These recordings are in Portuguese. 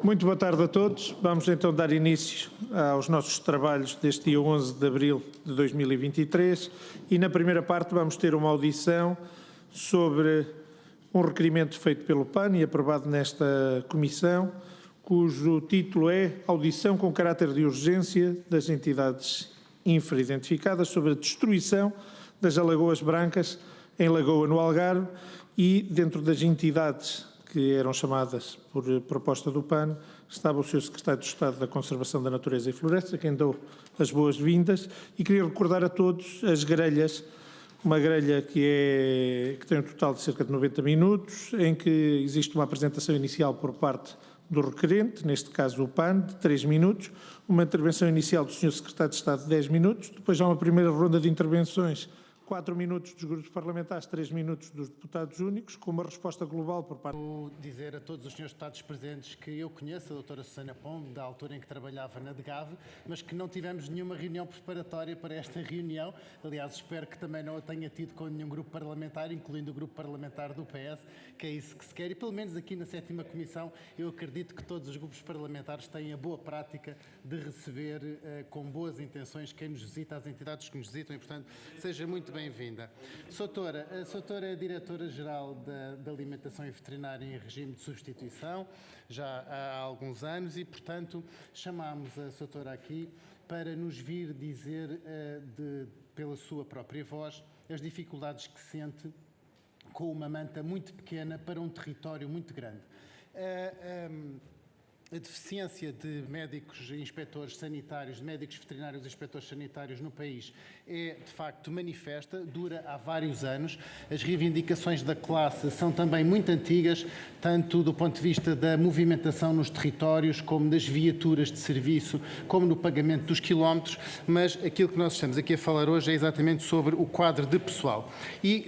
Muito boa tarde a todos. Vamos então dar início aos nossos trabalhos deste dia 11 de abril de 2023 e na primeira parte vamos ter uma audição sobre um requerimento feito pelo PAN e aprovado nesta comissão, cujo título é Audição com caráter de urgência das entidades infra-identificadas sobre a destruição das alagoas brancas em Lagoa, no Algarve, e dentro das entidades que eram chamadas por proposta do PAN, estava o Sr. Secretário de Estado da Conservação da Natureza e Floresta, a quem dou as boas-vindas, e queria recordar a todos as grelhas, uma grelha que tem um total de cerca de 90 minutos, em que existe uma apresentação inicial por parte do requerente, neste caso o PAN, de 3 minutos, uma intervenção inicial do Sr. Secretário de Estado de 10 minutos, depois há uma primeira ronda de intervenções, 4 minutos dos grupos parlamentares, 3 minutos dos deputados únicos, com uma resposta global por parte... Vou dizer a todos os senhores deputados presentes que eu conheço a doutora Susana Pombo, da altura em que trabalhava na DGAV, mas que não tivemos nenhuma reunião preparatória para esta reunião. Aliás, espero que também não a tenha tido com nenhum grupo parlamentar, incluindo o grupo parlamentar do PS, que é isso que se quer. E pelo menos aqui na 7ª Comissão, eu acredito que todos os grupos parlamentares têm a boa prática de receber com boas intenções quem nos visita, as entidades que nos visitam, e portanto, seja muito bem-vinda. Soutora, a Soutora é Diretora-Geral da Alimentação e Veterinária em regime de substituição, já há alguns anos, e portanto chamámos a Soutora aqui para nos vir dizer, pela sua própria voz, as dificuldades que sente com uma manta muito pequena para um território muito grande. A deficiência de médicos e inspectores sanitários, de médicos veterinários e inspectores sanitários no país é, de facto, manifesta, dura há vários anos. As reivindicações da classe são também muito antigas, tanto do ponto de vista da movimentação nos territórios, como das viaturas de serviço, como no pagamento dos quilómetros, mas aquilo que nós estamos aqui a falar hoje é exatamente sobre o quadro de pessoal. E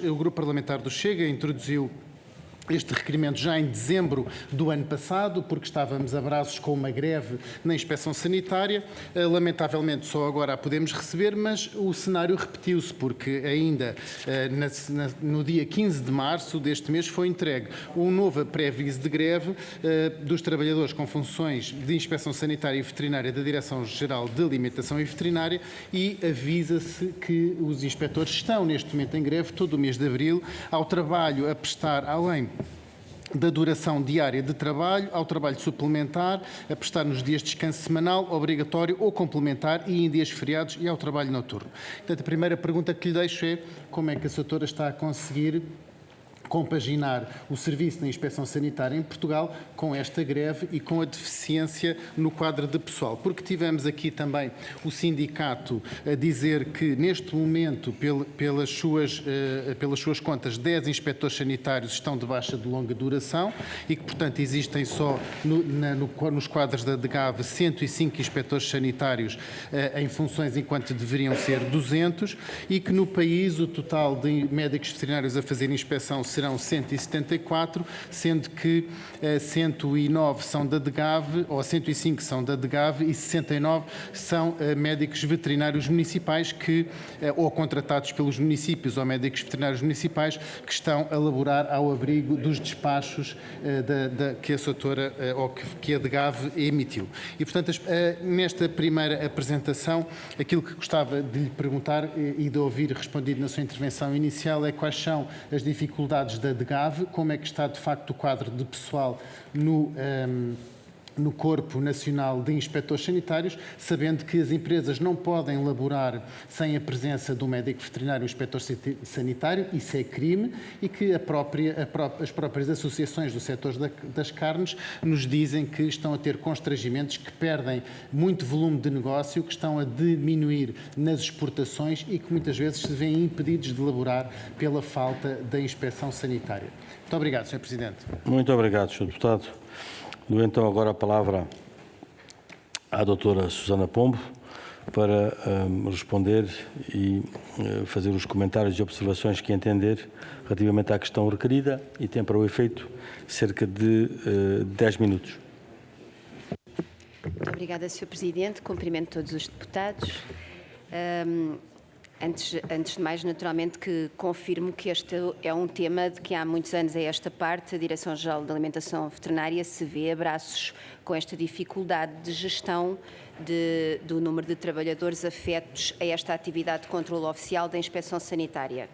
o Grupo Parlamentar do Chega introduziu este requerimento já em dezembro do ano passado, porque estávamos a braços com uma greve na inspeção sanitária. Lamentavelmente só agora a podemos receber, mas o cenário repetiu-se, porque ainda no dia 15 de março deste mês foi entregue um novo pré-aviso de greve dos trabalhadores com funções de inspeção sanitária e veterinária da Direção-Geral de Alimentação e Veterinária, e avisa-se que os inspectores estão neste momento em greve todo o mês de abril, ao trabalho a prestar além da duração diária de trabalho, ao trabalho suplementar, a prestar nos dias de descanso semanal, obrigatório ou complementar, e em dias feriados, e ao trabalho noturno. Portanto, a primeira pergunta que lhe deixo é como é que a Soutora está a conseguir compaginar o serviço da inspeção sanitária em Portugal com esta greve e com a deficiência no quadro de pessoal. Porque tivemos aqui também o sindicato a dizer que, neste momento, pelas suas contas, 10 inspectores sanitários estão de baixa de longa duração e que, portanto, existem só nos quadros da DGAV 105 inspectores sanitários em funções, enquanto deveriam ser 200, e que no país o total de médicos veterinários a fazer inspeção serão 174, sendo que 109 são da DGAV, ou 105 são da DGAV, e 69 são médicos veterinários municipais ou contratados pelos municípios, ou médicos veterinários municipais, que estão a laborar ao abrigo dos despachos que a Soutora, ou que a DGAV emitiu. E, portanto, nesta primeira apresentação, aquilo que gostava de lhe perguntar e de ouvir respondido na sua intervenção inicial é quais são as dificuldades da DGAV, como é que está de facto o quadro de pessoal no Corpo Nacional de Inspectores Sanitários, sabendo que as empresas não podem laborar sem a presença do médico veterinário e inspetor sanitário, isso é crime, e que as próprias associações do setor das carnes nos dizem que estão a ter constrangimentos, que perdem muito volume de negócio, que estão a diminuir nas exportações e que muitas vezes se veem impedidos de laborar pela falta da inspeção sanitária. Muito obrigado, Sr. Presidente. Muito obrigado, Sr. Deputado. Dou então agora a palavra à doutora Susana Pombo para responder e fazer os comentários e observações que entender relativamente à questão requerida, e tem para o efeito cerca de 10 minutos. Muito obrigada, Sr. Presidente. Cumprimento todos os deputados. Antes de mais, naturalmente, que confirmo que este é um tema de que há muitos anos a esta parte a Direção-Geral de Alimentação Veterinária se vê a braços com esta dificuldade de gestão do número de trabalhadores afetos a esta atividade de controle oficial da inspeção sanitária.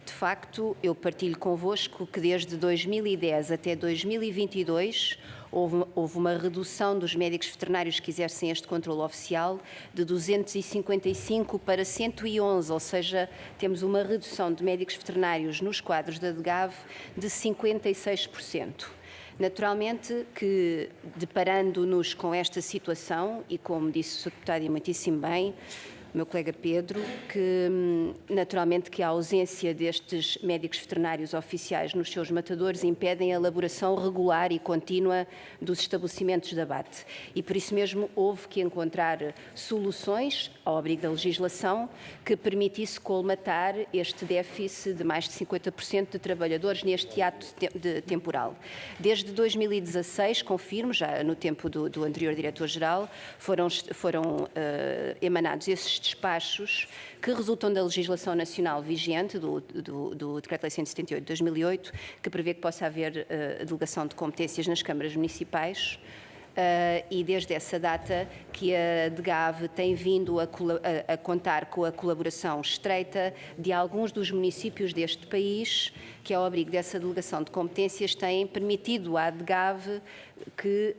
De facto, eu partilho convosco que desde 2010 até 2022 houve uma redução dos médicos veterinários que exercem este controle oficial de 255 para 111, ou seja, temos uma redução de médicos veterinários nos quadros da DGAV de 56%. Naturalmente que, deparando-nos com esta situação, e como disse o Sr. Deputado e muitíssimo bem, o meu colega Pedro, que naturalmente que a ausência destes médicos veterinários oficiais nos seus matadouros impedem a elaboração regular e contínua dos estabelecimentos de abate. E por isso mesmo houve que encontrar soluções, ao abrigo da legislação, que permitisse colmatar este déficit de mais de 50% de trabalhadores neste ato temporal. Desde 2016, confirmo, já no tempo do anterior Diretor-Geral, foram emanados esses despachos que resultam da legislação nacional vigente, do Decreto-Lei 178 de 2008, que prevê que possa haver delegação de competências nas câmaras municipais. E desde essa data que a DGAV tem vindo a contar com a colaboração estreita de alguns dos municípios deste país, que ao abrigo dessa delegação de competências têm permitido à DGAV que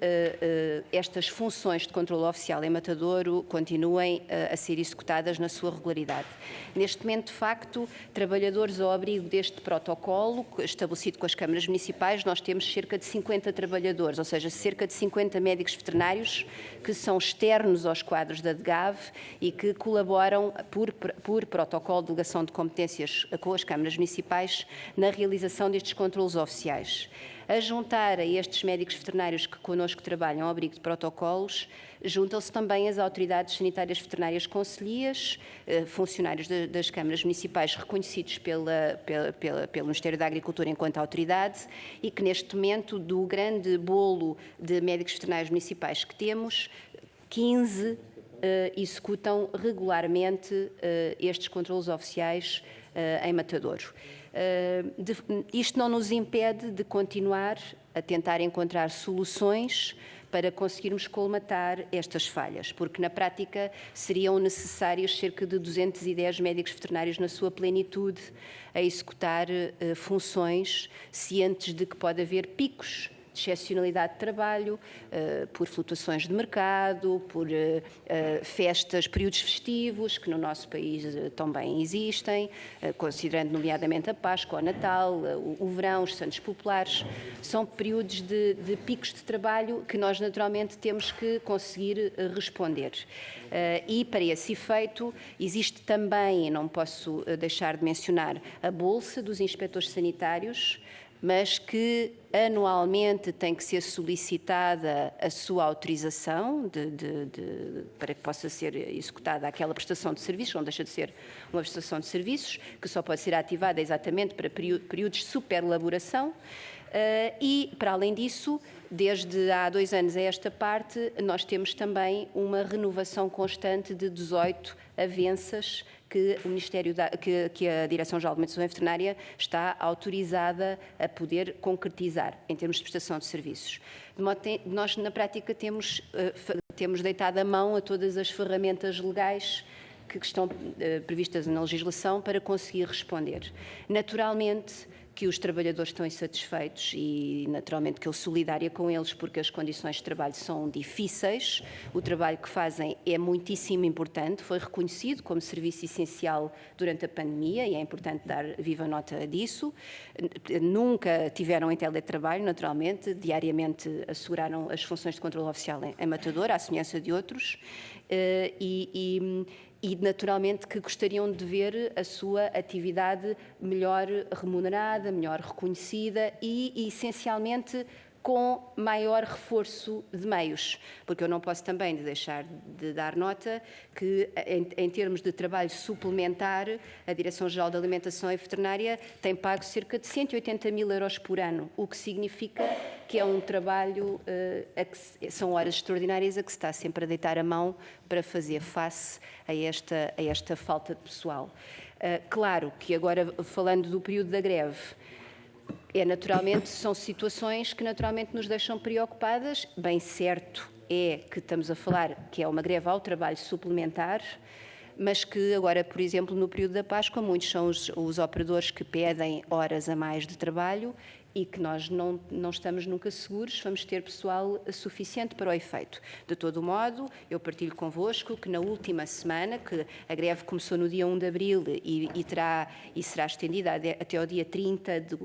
estas funções de controle oficial em Matadouro continuem a ser executadas na sua regularidade. Neste momento, de facto, trabalhadores ao abrigo deste protocolo estabelecido com as câmaras municipais, nós temos cerca de 50 trabalhadores, ou seja, cerca de 50 médicos veterinários que são externos aos quadros da DGAV e que colaboram por protocolo de delegação de competências com as câmaras municipais na realização destes controlos oficiais. A juntar a estes médicos veterinários que connosco trabalham ao abrigo de protocolos, juntam-se também as autoridades sanitárias veterinárias concelhias, funcionários das câmaras municipais reconhecidos pelo Ministério da Agricultura enquanto autoridade e que neste momento do grande bolo de médicos veterinários municipais que temos, 15 executam regularmente estes controlos oficiais em Matadouro. Isto não nos impede de continuar a tentar encontrar soluções para conseguirmos colmatar estas falhas, porque na prática seriam necessários cerca de 210 médicos veterinários na sua plenitude a executar funções, cientes de que pode haver picos de excepcionalidade de trabalho, por flutuações de mercado, por festas, períodos festivos, que no nosso país também existem, considerando nomeadamente a Páscoa, o Natal, o verão, os Santos Populares. São períodos de picos de trabalho que nós naturalmente temos que conseguir responder. E para esse efeito existe também, e não posso deixar de mencionar, a Bolsa dos Inspetores Sanitários, mas que anualmente tem que ser solicitada a sua autorização para que possa ser executada aquela prestação de serviços, não deixa de ser uma prestação de serviços, que só pode ser ativada exatamente para períodos de superelaboração. E, para além disso, desde há 2 anos a esta parte, nós temos também uma renovação constante de 18 avanças que a Direção-Geral de Alimentação Veterinária está autorizada a poder concretizar em termos de prestação de serviços. Nós, na prática, temos deitado a mão a todas as ferramentas legais que estão previstas na legislação para conseguir responder. Naturalmente que os trabalhadores estão insatisfeitos e, naturalmente, que eu solidária com eles porque as condições de trabalho são difíceis. O trabalho que fazem é muitíssimo importante, foi reconhecido como serviço essencial durante a pandemia e é importante dar viva nota disso. Nunca tiveram em teletrabalho, naturalmente, diariamente asseguraram as funções de controle oficial em Matadouro, à semelhança de outros, e naturalmente que gostariam de ver a sua atividade melhor remunerada, melhor reconhecida e essencialmente com maior reforço de meios, porque eu não posso também deixar de dar nota que, em termos de trabalho suplementar, a Direção-Geral da Alimentação e Veterinária tem pago cerca de 180 mil euros por ano, o que significa que é um trabalho, são horas extraordinárias a que se está sempre a deitar a mão para fazer face a esta falta de pessoal. Claro que agora, falando do período da greve, são situações que naturalmente nos deixam preocupadas. Bem certo é que estamos a falar que é uma greve ao trabalho suplementar, mas que agora, por exemplo, no período da Páscoa, muitos são os operadores que pedem horas a mais de trabalho e que nós não estamos nunca seguros se vamos ter pessoal suficiente para o efeito. De todo modo, eu partilho convosco que na última semana, que a greve começou no dia 1 de abril e será estendida até ao dia 30 de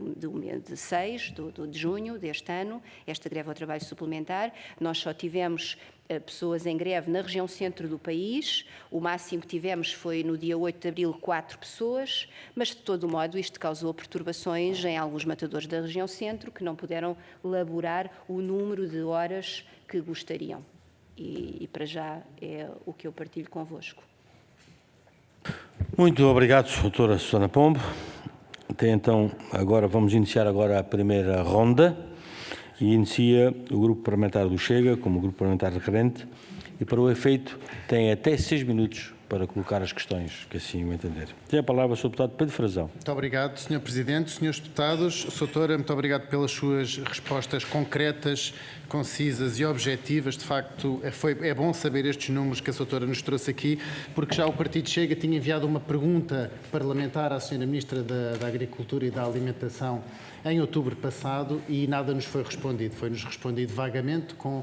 junho deste ano, esta greve ao trabalho suplementar, nós só tivemos pessoas em greve na região centro do país. O máximo que tivemos foi no dia 8 de abril 4 pessoas, mas de todo modo isto causou perturbações em alguns matadores da região centro que não puderam laborar o número de horas que gostariam. E para já é o que eu partilho convosco. Muito obrigado, doutora Susana Pombo. Então, vamos iniciar agora a primeira ronda. E inicia o Grupo Parlamentar do Chega, como Grupo Parlamentar requerente, e para o efeito tem até 6 minutos para colocar as questões, que assim o entender. Tem a palavra o Sr. Deputado Pedro Frazão. Muito obrigado, Sr. Presidente. Senhores Deputados, Doutora, muito obrigado pelas suas respostas concretas, concisas e objetivas. De facto, é bom saber estes números que a Doutora nos trouxe aqui, porque já o Partido Chega tinha enviado uma pergunta parlamentar à Sra. Ministra da Agricultura e da Alimentação em outubro passado e nada nos foi respondido. Foi-nos respondido vagamente com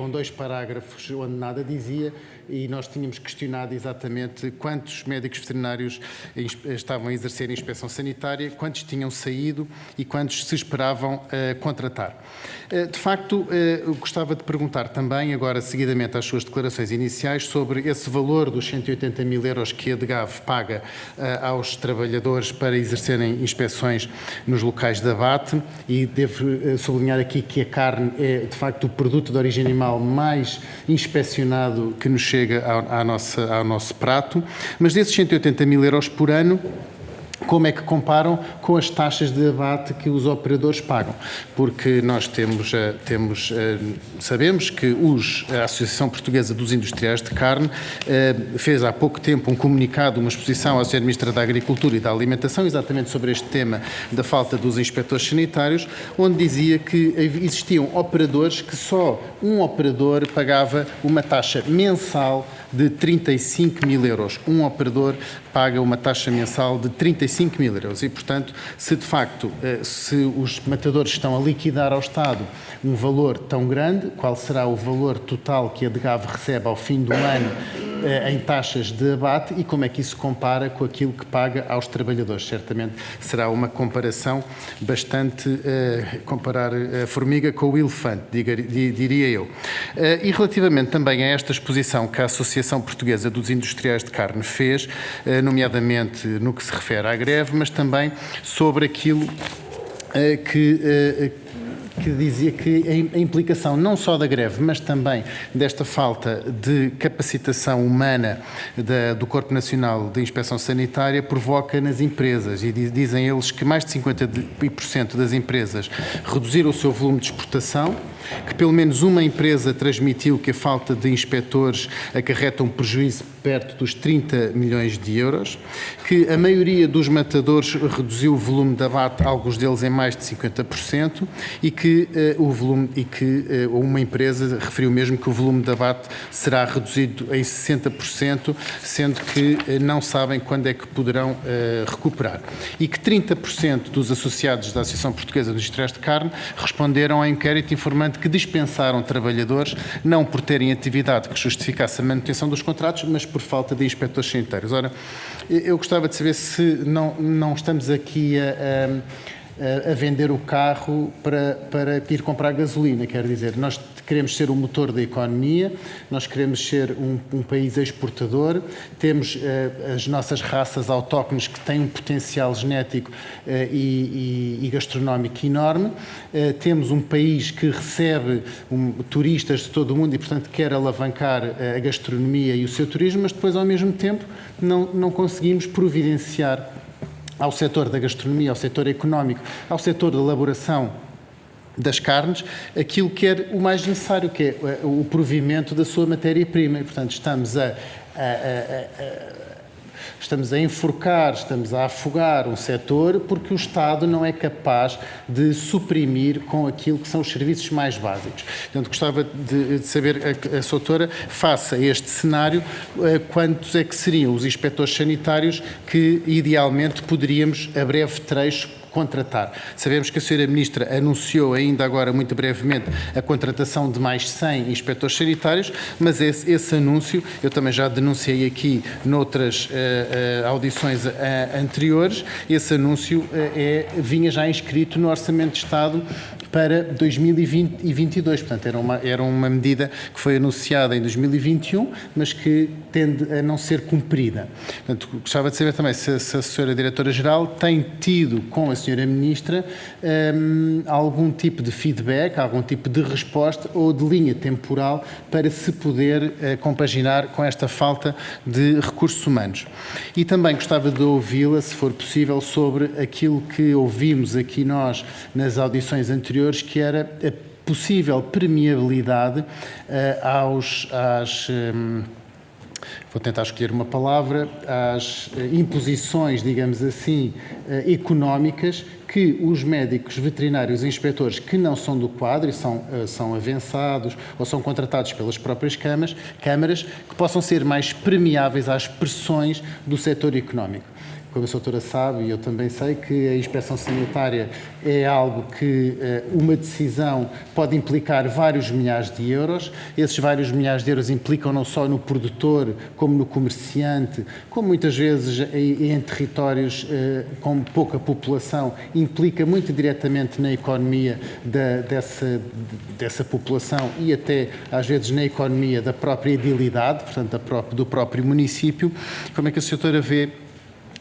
2 parágrafos onde nada dizia e nós tínhamos questionado exatamente quantos médicos veterinários estavam a exercer a inspeção sanitária, quantos tinham saído e quantos se esperavam contratar. De facto, eu gostava de perguntar também, agora seguidamente às suas declarações iniciais, sobre esse valor dos 180 mil euros que a DGAV paga aos trabalhadores para exercerem inspeções nos locais de abate, e devo sublinhar aqui que a carne é, de facto, o produto de origem animal mais inspecionado que nos chega ao nosso prato, mas desses 180 mil euros por ano, como é que comparam com as taxas de abate que os operadores pagam? Porque nós sabemos que a Associação Portuguesa dos Industriais de Carne fez há pouco tempo um comunicado, uma exposição à Sra. Ministra da Agricultura e da Alimentação, exatamente sobre este tema da falta dos inspectores sanitários, onde dizia que existiam operadores que só um operador pagava uma taxa mensal de 35 mil euros. Um operador paga uma taxa mensal de 35 mil euros e, portanto, se de facto os matadores estão a liquidar ao Estado um valor tão grande, qual será o valor total que a DGAV recebe ao fim do ano em taxas de abate e como é que isso compara com aquilo que paga aos trabalhadores? Certamente será uma comparação bastante... comparar a formiga com o elefante, diria eu. E relativamente também a esta exposição que a Associação Portuguesa dos Industriais de Carne fez, nomeadamente no que se refere à greve, mas também sobre aquilo que dizia que a implicação não só da greve, mas também desta falta de capacitação humana do Corpo Nacional de Inspeção Sanitária provoca nas empresas. E dizem eles que mais de 50% das empresas reduziram o seu volume de exportação, que pelo menos uma empresa transmitiu que a falta de inspectores acarreta um prejuízo perto dos 30 milhões de euros, que a maioria dos matadores reduziu o volume de abate, alguns deles em mais de 50%, e que uma empresa referiu mesmo que o volume de abate será reduzido em 60%, sendo que não sabem quando é que poderão recuperar. E que 30% dos associados da Associação Portuguesa dos Industriais de Carne responderam ao inquérito informante que dispensaram trabalhadores, não por terem atividade que justificasse a manutenção dos contratos, mas por falta de inspectores sanitários. Ora, eu gostava de saber se não estamos aqui a vender o carro para ir comprar gasolina. Quer dizer, nós queremos ser o motor da economia, nós queremos ser um país exportador, temos as nossas raças autóctones que têm um potencial genético e gastronómico enorme, temos um país que recebe turistas de todo o mundo e, portanto, quer alavancar a gastronomia e o seu turismo, mas depois, ao mesmo tempo, não conseguimos providenciar ao setor da gastronomia, ao setor económico, ao setor da elaboração das carnes, aquilo que é o mais necessário, que é o provimento da sua matéria-prima. E, portanto, estamos a enforcar, estamos a afogar um setor porque o Estado não é capaz de suprimir com aquilo que são os serviços mais básicos. Portanto, gostava de saber, a Sra. Doutora, face a este cenário, quantos é que seriam os inspectores sanitários que, idealmente, poderíamos, a breve trecho, contratar. Sabemos que a Sra. Ministra anunciou ainda agora, muito brevemente, a contratação de mais 100 inspectores sanitários, mas esse anúncio, eu também já denunciei aqui noutras audições anteriores, esse anúncio vinha já inscrito no Orçamento de Estado para 2020 e 2022. Portanto, era uma medida que foi anunciada em 2021, mas que tende a não ser cumprida. Portanto, gostava de saber também se a Sra. Diretora-Geral tem tido com a Sra. Ministra algum tipo de feedback, algum tipo de resposta ou de linha temporal para se poder compaginar com esta falta de recursos humanos. E também gostava de ouvi-la, se for possível, sobre aquilo que ouvimos aqui nós nas audições anteriores, que era a possível permeabilidade vou tentar escolher uma palavra, às imposições, digamos assim, económicas que os médicos veterinários e inspectores que não são do quadro e são avançados ou são contratados pelas próprias câmaras, que possam ser mais permeáveis às pressões do setor económico. Como a Sra. Doutora sabe, e eu também sei, que a inspeção sanitária é algo que uma decisão pode implicar vários milhares de euros. Esses vários milhares de euros implicam não só no produtor, como no comerciante, como muitas vezes em territórios com pouca população, implica muito diretamente na economia dessa população e até, às vezes, na economia da própria edilidade, portanto, do próprio município. Como é que a Sra. Doutora vê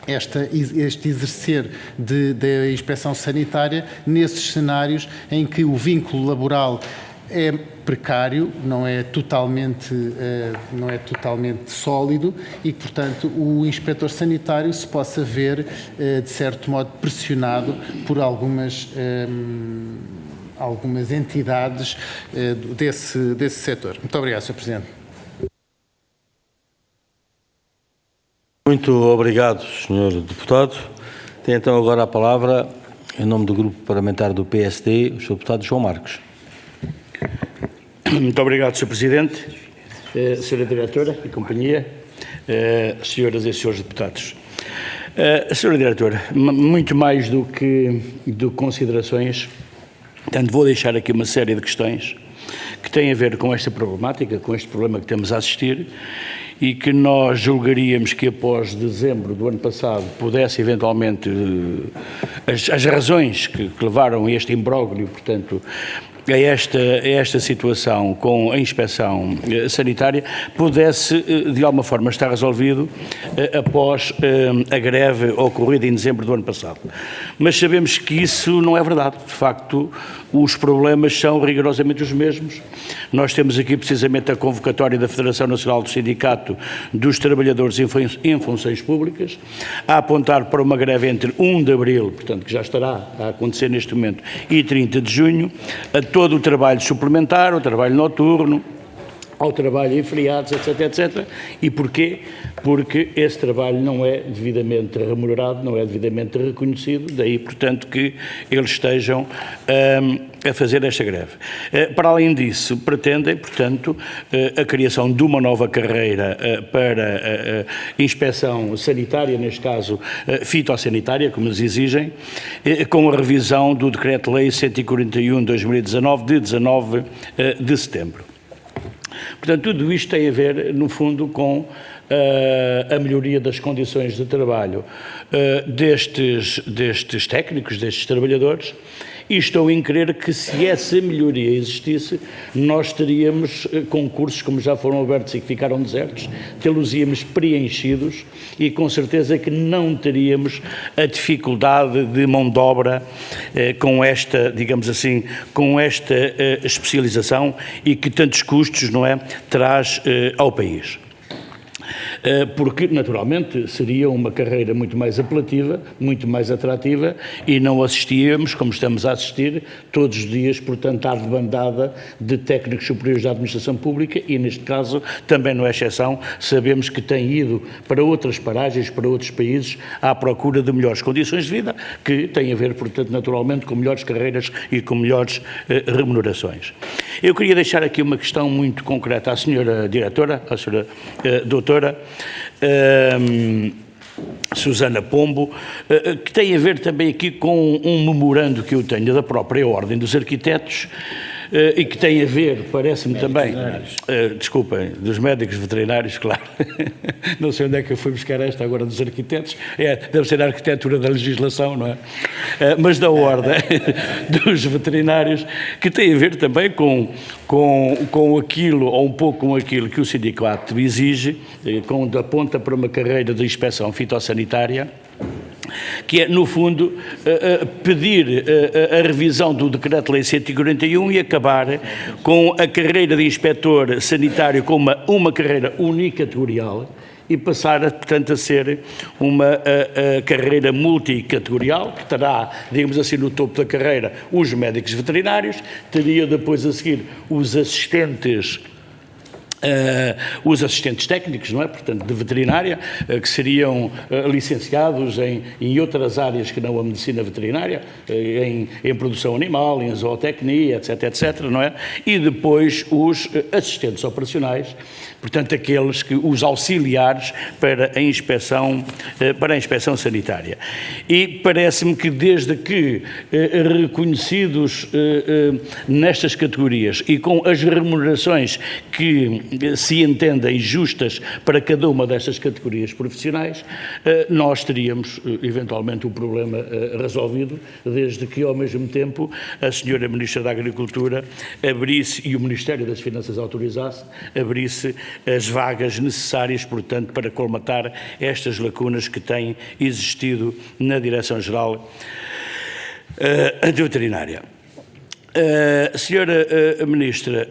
este exercer da inspeção sanitária nesses cenários em que o vínculo laboral é precário, não é totalmente sólido e, portanto, o inspetor sanitário se possa ver, de certo modo, pressionado por algumas entidades desse setor. Muito obrigado, Sr. Presidente. Muito obrigado, Sr. Deputado. Tem então agora a palavra, em nome do Grupo Parlamentar do PSD, o Sr. Deputado João Marques. Muito obrigado, Sr. Presidente, Sra. Diretora e companhia, senhoras e senhores deputados. Sra. Diretora, muito mais do que considerações, portanto, vou deixar aqui uma série de questões que têm a ver com esta problemática, com este problema que estamos a assistir, e que nós julgaríamos que após dezembro do ano passado pudesse eventualmente, as razões que levaram a este imbróglio, portanto, a esta situação com a inspeção sanitária, pudesse de alguma forma estar resolvido após a greve ocorrida em dezembro do ano passado. Mas sabemos que isso não é verdade. De facto, os problemas são rigorosamente os mesmos. Nós temos aqui precisamente a convocatória da Federação Nacional do Sindicato dos Trabalhadores em Funções Públicas, a apontar para uma greve entre 1 de abril, portanto, que já estará a acontecer neste momento, e 30 de junho, a todo o trabalho suplementar, o trabalho noturno, ao trabalho em feriados, etc, etc. E porquê? Porque esse trabalho não é devidamente remunerado, não é devidamente reconhecido, daí, portanto, que eles estejam a fazer esta greve. Para além disso, pretendem, portanto, a criação de uma nova carreira para a inspeção sanitária, neste caso fitossanitária, como eles exigem, com a revisão do Decreto-Lei 141/2019, de 19 de setembro. Portanto, tudo isto tem a ver, no fundo, com a melhoria das condições de trabalho destes técnicos, destes trabalhadores, e estou em crer que, se essa melhoria existisse, nós teríamos concursos, como já foram abertos e que ficaram desertos, tê-los-íamos preenchidos e com certeza que não teríamos a dificuldade de mão de obra com esta, digamos assim, com esta especialização e que tantos custos, não é, traz ao país. Porque, naturalmente, seria uma carreira muito mais apelativa, muito mais atrativa e não assistíamos, como estamos a assistir, todos os dias, portanto, à debandada de técnicos superiores da administração pública e, neste caso, também não é exceção, sabemos que têm ido para outras paragens, para outros países, à procura de melhores condições de vida, que têm a ver, portanto, naturalmente, com melhores carreiras e com melhores remunerações. Eu queria deixar aqui uma questão muito concreta à senhora diretora, à senhora doutora, Susana Pombo, que tem a ver também aqui com um memorando que eu tenho da própria Ordem dos Arquitetos e que tem a ver, parece-me também, desculpem, dos médicos veterinários, claro, não sei onde é que eu fui buscar esta agora dos arquitetos, deve ser a arquitetura da legislação, não é? Mas da Ordem dos Veterinários, que tem a ver também com aquilo, ou um pouco com aquilo que o sindicato exige, quando aponta para uma carreira de inspeção fitossanitária, que é, no fundo, pedir a revisão do Decreto-Lei 141 e acabar com a carreira de inspetor sanitário como uma carreira unicategorial e passar, portanto, a ser uma carreira multicategorial, que terá, digamos assim, no topo da carreira os médicos veterinários, teria depois a seguir os assistentes técnicos, não é? Portanto, de veterinária, que seriam licenciados em outras áreas que não a medicina veterinária, em produção animal, em zootecnia, etc., etc., não é? E depois os assistentes operacionais, portanto, os auxiliares para a inspeção sanitária. E parece-me que desde que reconhecidos nestas categorias e com as remunerações que se entendem justas para cada uma destas categorias profissionais, nós teríamos eventualmente o problema resolvido, desde que ao mesmo tempo a senhora Ministra da Agricultura abrisse e o Ministério das Finanças autorizasse, abrisse as vagas necessárias, portanto, para colmatar estas lacunas que têm existido na Direção-Geral de Veterinária. Senhora Ministra,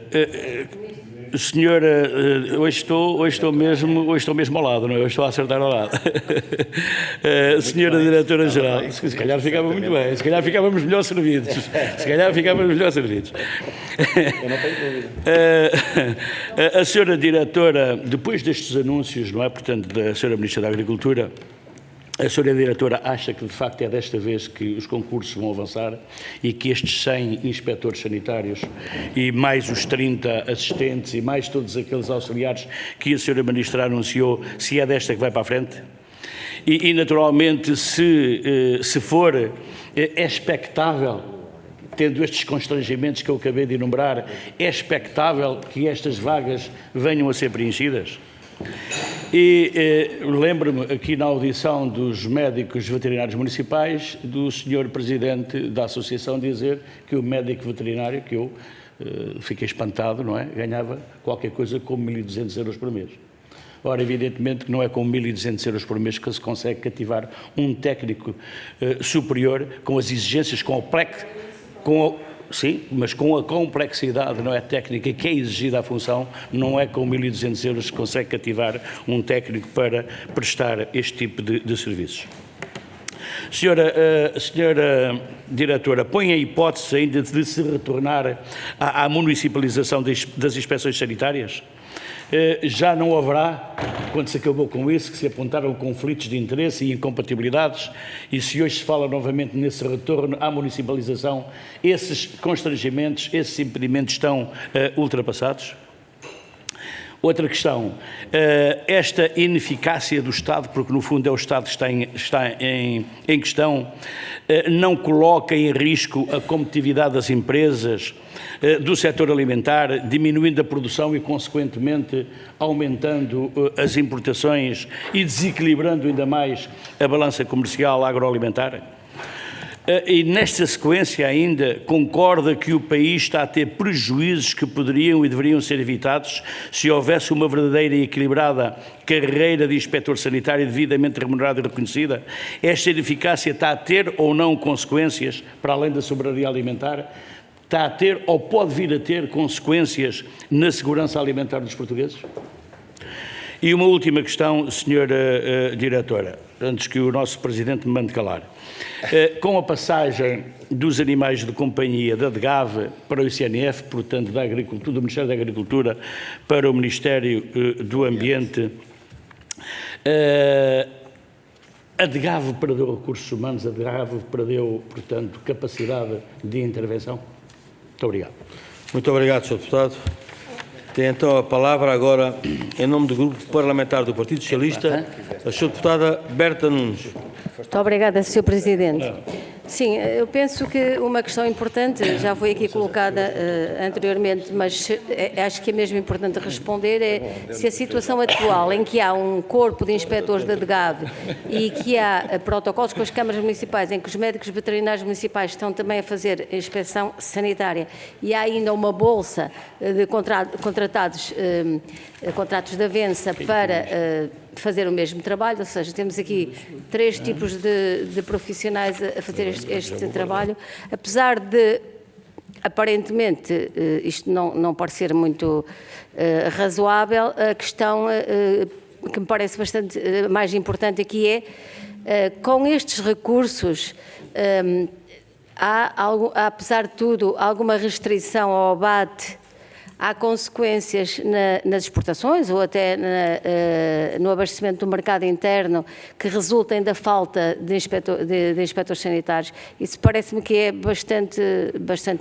senhora, hoje estou mesmo ao lado, não é? Hoje estou a acertar ao lado. Senhora Diretora-Geral, se calhar ficava muito bem, se calhar ficávamos melhor servidos. Eu não tenho dúvida. A senhora Diretora, depois destes anúncios, não é? Portanto, da senhora Ministra da Agricultura, a senhora Diretora acha que, de facto, é desta vez que os concursos vão avançar e que estes 100 inspectores sanitários e mais os 30 assistentes e mais todos aqueles auxiliares que a senhora Ministra anunciou, se é desta que vai para a frente? E naturalmente, se for, é expectável, tendo estes constrangimentos que eu acabei de enumerar, é expectável que estas vagas venham a ser preenchidas? E lembro-me aqui na audição dos médicos veterinários municipais do Sr. Presidente da Associação dizer que o médico veterinário, que eu fiquei espantado, não é? Ganhava qualquer coisa como 1.200 euros por mês. Ora, evidentemente que não é com 1.200 euros por mês que se consegue cativar um técnico superior com as exigências, sim, mas com a complexidade, não é, técnica que é exigida à função, não é com 1.200 euros que consegue cativar um técnico para prestar este tipo de serviços. Senhora Diretora, põe a hipótese ainda de se retornar à municipalização das inspeções sanitárias? Já não haverá, quando se acabou com isso, que se apontaram conflitos de interesse e incompatibilidades, e se hoje se fala novamente nesse retorno à municipalização, esses constrangimentos, esses impedimentos estão ultrapassados? Outra questão, esta ineficácia do Estado, porque no fundo é o Estado que está em questão, não coloca em risco a competitividade das empresas do setor alimentar, diminuindo a produção e, consequentemente, aumentando as importações e desequilibrando ainda mais a balança comercial agroalimentar? E nesta sequência ainda concorda que o país está a ter prejuízos que poderiam e deveriam ser evitados se houvesse uma verdadeira e equilibrada carreira de inspetor sanitário devidamente remunerada e reconhecida? Esta ineficácia está a ter ou não consequências para além da soberania alimentar? Está a ter ou pode vir a ter consequências na segurança alimentar dos portugueses? E uma última questão, Sra. Diretora, antes que o nosso Presidente me mande calar. Com a passagem dos animais de companhia da DGAV para o ICNF, portanto do Ministério da Agricultura para o Ministério do Ambiente, a DGAV perdeu recursos humanos, a DGAV perdeu, portanto, capacidade de intervenção? Muito obrigado. Muito obrigado, Sr. Deputado. Tem então a palavra agora, em nome do Grupo Parlamentar do Partido Socialista, a Sra. Deputada Berta Nunes. Muito obrigada, Sr. Presidente. Sim, eu penso que uma questão importante já foi aqui colocada anteriormente, mas acho que é mesmo importante responder, é se a situação atual em que há um corpo de inspectores da DGAV e que há protocolos com as câmaras municipais em que os médicos veterinários municipais estão também a fazer inspeção sanitária e há ainda uma bolsa de contratos de avança para fazer o mesmo trabalho, ou seja, temos aqui 3 tipos de profissionais a fazer este trabalho, apesar de, aparentemente, isto não parecer muito razoável, a questão que me parece bastante mais importante aqui é, com estes recursos, há, apesar de tudo, alguma restrição ao abate. Há consequências nas exportações ou até no abastecimento do mercado interno que resultem da falta de inspectores sanitários. Isso parece-me que é bastante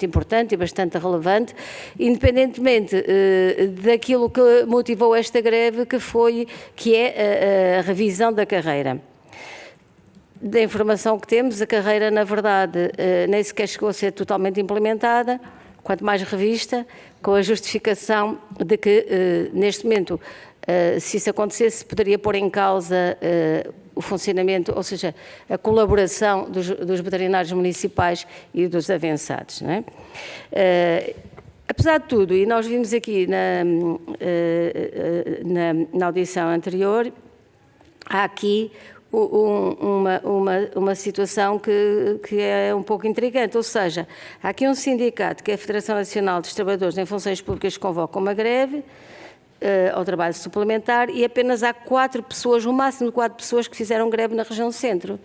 importante e bastante relevante, independentemente daquilo que motivou esta greve, que é a revisão da carreira. Da informação que temos, a carreira, na verdade, nem sequer chegou a ser totalmente implementada, quanto mais revista, com a justificação de que, neste momento, se isso acontecesse, poderia pôr em causa o funcionamento, ou seja, a colaboração dos veterinários municipais e dos avançados, não é? Apesar de tudo, e nós vimos aqui na audição anterior, há aqui uma situação que é um pouco intrigante, ou seja, há aqui um sindicato, que é a Federação Nacional dos Trabalhadores em Funções Públicas, que convoca uma greve ao trabalho suplementar e apenas há 4 pessoas, no máximo 4 pessoas que fizeram greve na região centro.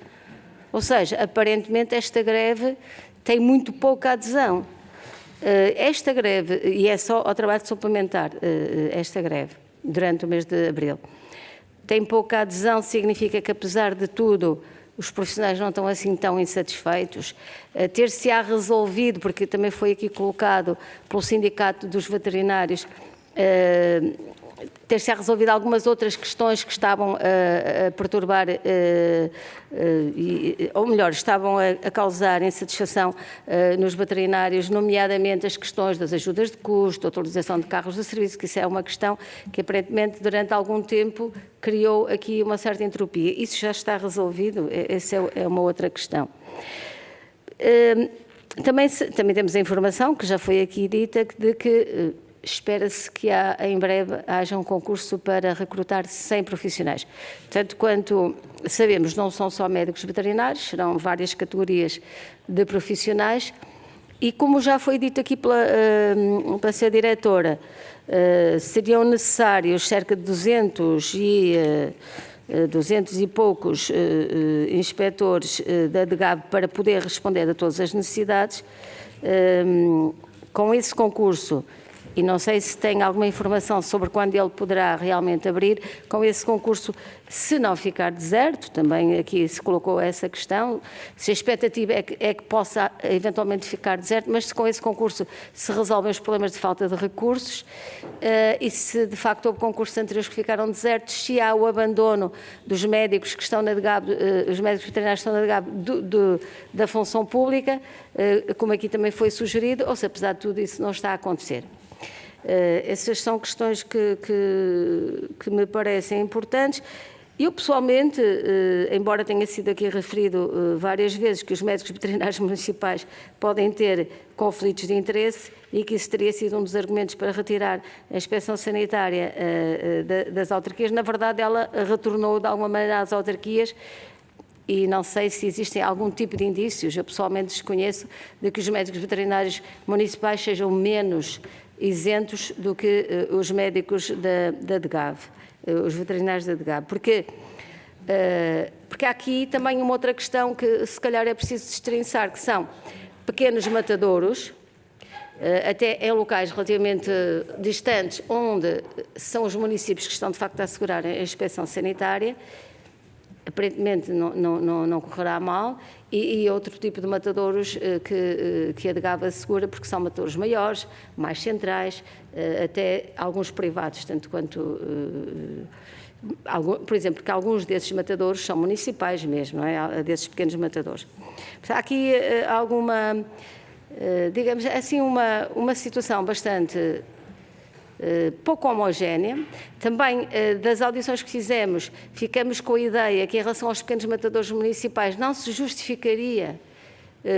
Ou seja, aparentemente esta greve tem muito pouca adesão. Esta greve, e é só ao trabalho suplementar, esta greve, durante o mês de abril, tem pouca adesão, significa que, apesar de tudo, os profissionais não estão assim tão insatisfeitos. Ter-se-á resolvido, porque também foi aqui colocado pelo Sindicato dos Veterinários, ter-se-á resolvido algumas outras questões que estavam a perturbar, ou melhor, estavam a causar insatisfação nos veterinários, nomeadamente as questões das ajudas de custo, a utilização de carros de serviço, que isso é uma questão que aparentemente durante algum tempo criou aqui uma certa entropia. Isso já está resolvido, essa é uma outra questão. Também temos a informação, que já foi aqui dita, de que espera-se que em breve haja um concurso para recrutar 100 profissionais. Tanto quanto sabemos, não são só médicos veterinários, serão várias categorias de profissionais e, como já foi dito aqui pela Sra. Diretora, seriam necessários cerca de 200 e poucos inspectores da DGAV para poder responder a todas as necessidades. Com esse concurso, e não sei se tem alguma informação sobre quando ele poderá realmente abrir, com esse concurso, se não ficar deserto, também aqui se colocou essa questão, se a expectativa é que possa eventualmente ficar deserto, mas se com esse concurso se resolvem os problemas de falta de recursos e se de facto houve concursos anteriores que ficaram desertos, se há o abandono dos médicos que estão na DGAB, os médicos veterinários que estão na DGAB da função pública, como aqui também foi sugerido, ou se apesar de tudo isso não está a acontecer. Essas são questões que me parecem importantes. Eu, pessoalmente, embora tenha sido aqui referido várias vezes que os médicos veterinários municipais podem ter conflitos de interesse e que isso teria sido um dos argumentos para retirar a inspeção sanitária das autarquias, na verdade ela retornou de alguma maneira às autarquias e não sei se existem algum tipo de indícios, eu pessoalmente desconheço, de que os médicos veterinários municipais sejam menos isentos do que os médicos da DGAV. Os veterinários da DGAB, porque há aqui também uma outra questão que se calhar é preciso destrinçar, que são pequenos matadouros, até em locais relativamente distantes, onde são os municípios que estão de facto a assegurar a inspeção sanitária, aparentemente não correrá mal, e outro tipo de matadouros que a DGAB assegura, porque são matadouros maiores, mais centrais, até alguns privados, tanto quanto... por exemplo, porque alguns desses matadouros são municipais mesmo, não é? Desses pequenos matadouros. Há aqui alguma, digamos assim, uma situação bastante... pouco homogénea. Também das audições que fizemos, ficamos com a ideia que em relação aos pequenos matadores municipais não se justificaria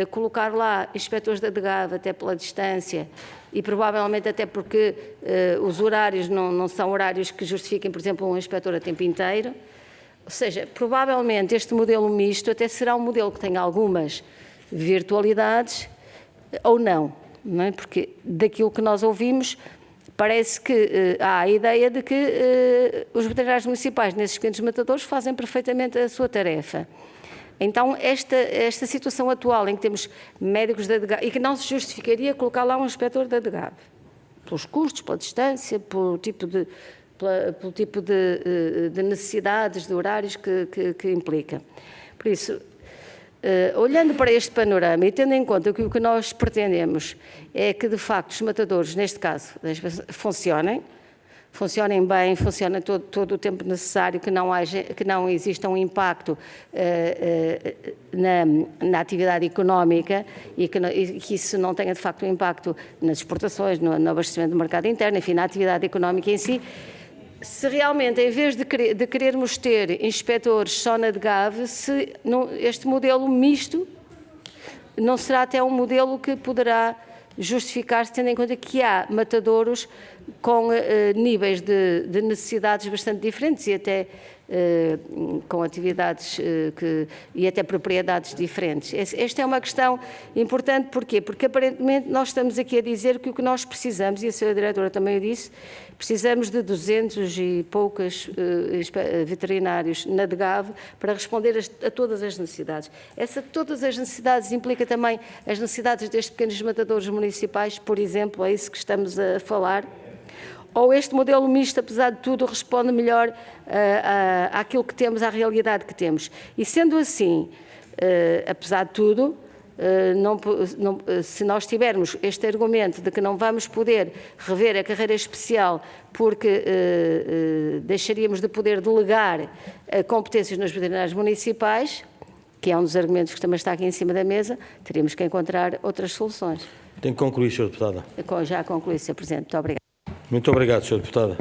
colocar lá inspectores da DGAV até pela distância e provavelmente até porque os horários não são horários que justifiquem, por exemplo, um inspetor a tempo inteiro. Ou seja, provavelmente este modelo misto até será um modelo que tenha algumas virtualidades ou não é? Porque daquilo que nós ouvimos parece que há a ideia de que os veterinários municipais nesses pequenos matadores fazem perfeitamente a sua tarefa. Então, esta situação atual em que temos médicos da DGAB e que não se justificaria colocar lá um inspetor da DGAB, pelos custos, pela distância, pelo tipo de necessidades, de horários que implica. Por isso, olhando para este panorama e tendo em conta que o que nós pretendemos é que, de facto, os matadores, neste caso, funcionem bem, funcionem todo o tempo necessário, que não exista um impacto na atividade económica e que isso não tenha, de facto, um impacto nas exportações, no abastecimento do mercado interno, enfim, na atividade económica em si. Se realmente, em vez de querermos ter inspectores só na DGAV, se este modelo misto não será até um modelo que poderá justificar-se, tendo em conta que há matadouros com níveis de necessidades bastante diferentes e até com atividades e até propriedades diferentes. Esta é uma questão importante, porquê? Porque aparentemente nós estamos aqui a dizer que o que nós precisamos, e a Sra. Diretora também o disse, precisamos de 200 e poucos veterinários na DGAV para responder a todas as necessidades. Todas as necessidades implica também as necessidades destes pequenos matadores municipais, por exemplo, é isso que estamos a falar. Ou este modelo misto, apesar de tudo, responde melhor àquilo que temos, à realidade que temos. E sendo assim, apesar de tudo, se nós tivermos este argumento de que não vamos poder rever a carreira especial porque deixaríamos de poder delegar competências nos veterinários municipais, que é um dos argumentos que também está aqui em cima da mesa, teríamos que encontrar outras soluções. Tem que concluir, Sra. Deputada. Já concluí, Sr. Presidente. Muito obrigada. Muito obrigado, Sra. Deputada.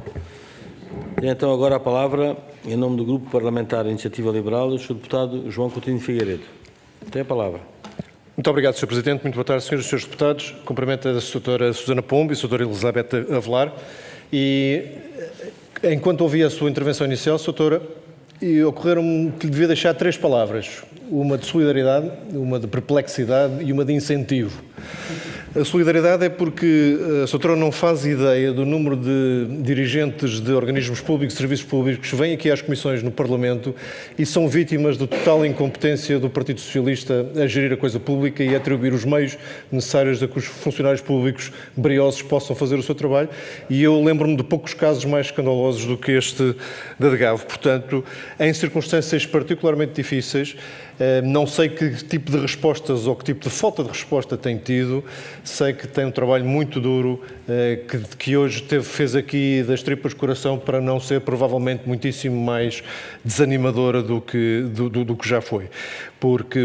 E então agora a palavra, em nome do Grupo Parlamentar Iniciativa Liberal, o Sr. Deputado João Coutinho Figueiredo. Tem a palavra. Muito obrigado, Sr. Presidente. Muito boa tarde, Sras. e Srs. Deputados. Cumprimento a Sra. Susana Pombo e a Sra. Elizabeth Avelar. E, enquanto ouvi a sua intervenção inicial, Sra. Ocorreram-me que devia deixar 3 palavras. Uma de solidariedade, uma de perplexidade e uma de incentivo. A solidariedade é porque a doutora não faz ideia do número de dirigentes de organismos públicos, de serviços públicos, que vêm aqui às comissões no Parlamento e são vítimas da total incompetência do Partido Socialista a gerir a coisa pública e a atribuir os meios necessários a que os funcionários públicos briosos possam fazer o seu trabalho. E eu lembro-me de poucos casos mais escandalosos do que este da DGAV. Portanto, em circunstâncias particularmente difíceis, não sei que tipo de respostas ou que tipo de falta de resposta tem tido, sei que tem um trabalho muito duro, que hoje fez aqui das tripas de coração para não ser provavelmente muitíssimo mais desanimadora do que já foi. Porque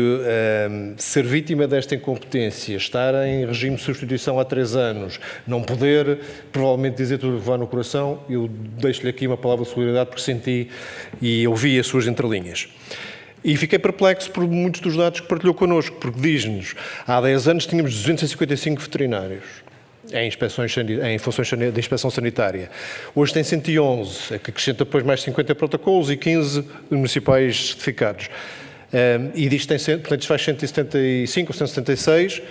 ser vítima desta incompetência, estar em regime de substituição há 3 anos, não poder provavelmente dizer tudo o que vai no coração, eu deixo-lhe aqui uma palavra de solidariedade porque senti e ouvi as suas entrelinhas. E fiquei perplexo por muitos dos dados que partilhou connosco, porque diz-nos, há 10 anos tínhamos 255 veterinários em funções de inspeção sanitária. Hoje tem 111, que acrescenta depois mais 50 protocolos e 15 municipais certificados. E diz que tem, portanto, faz 175 ou 176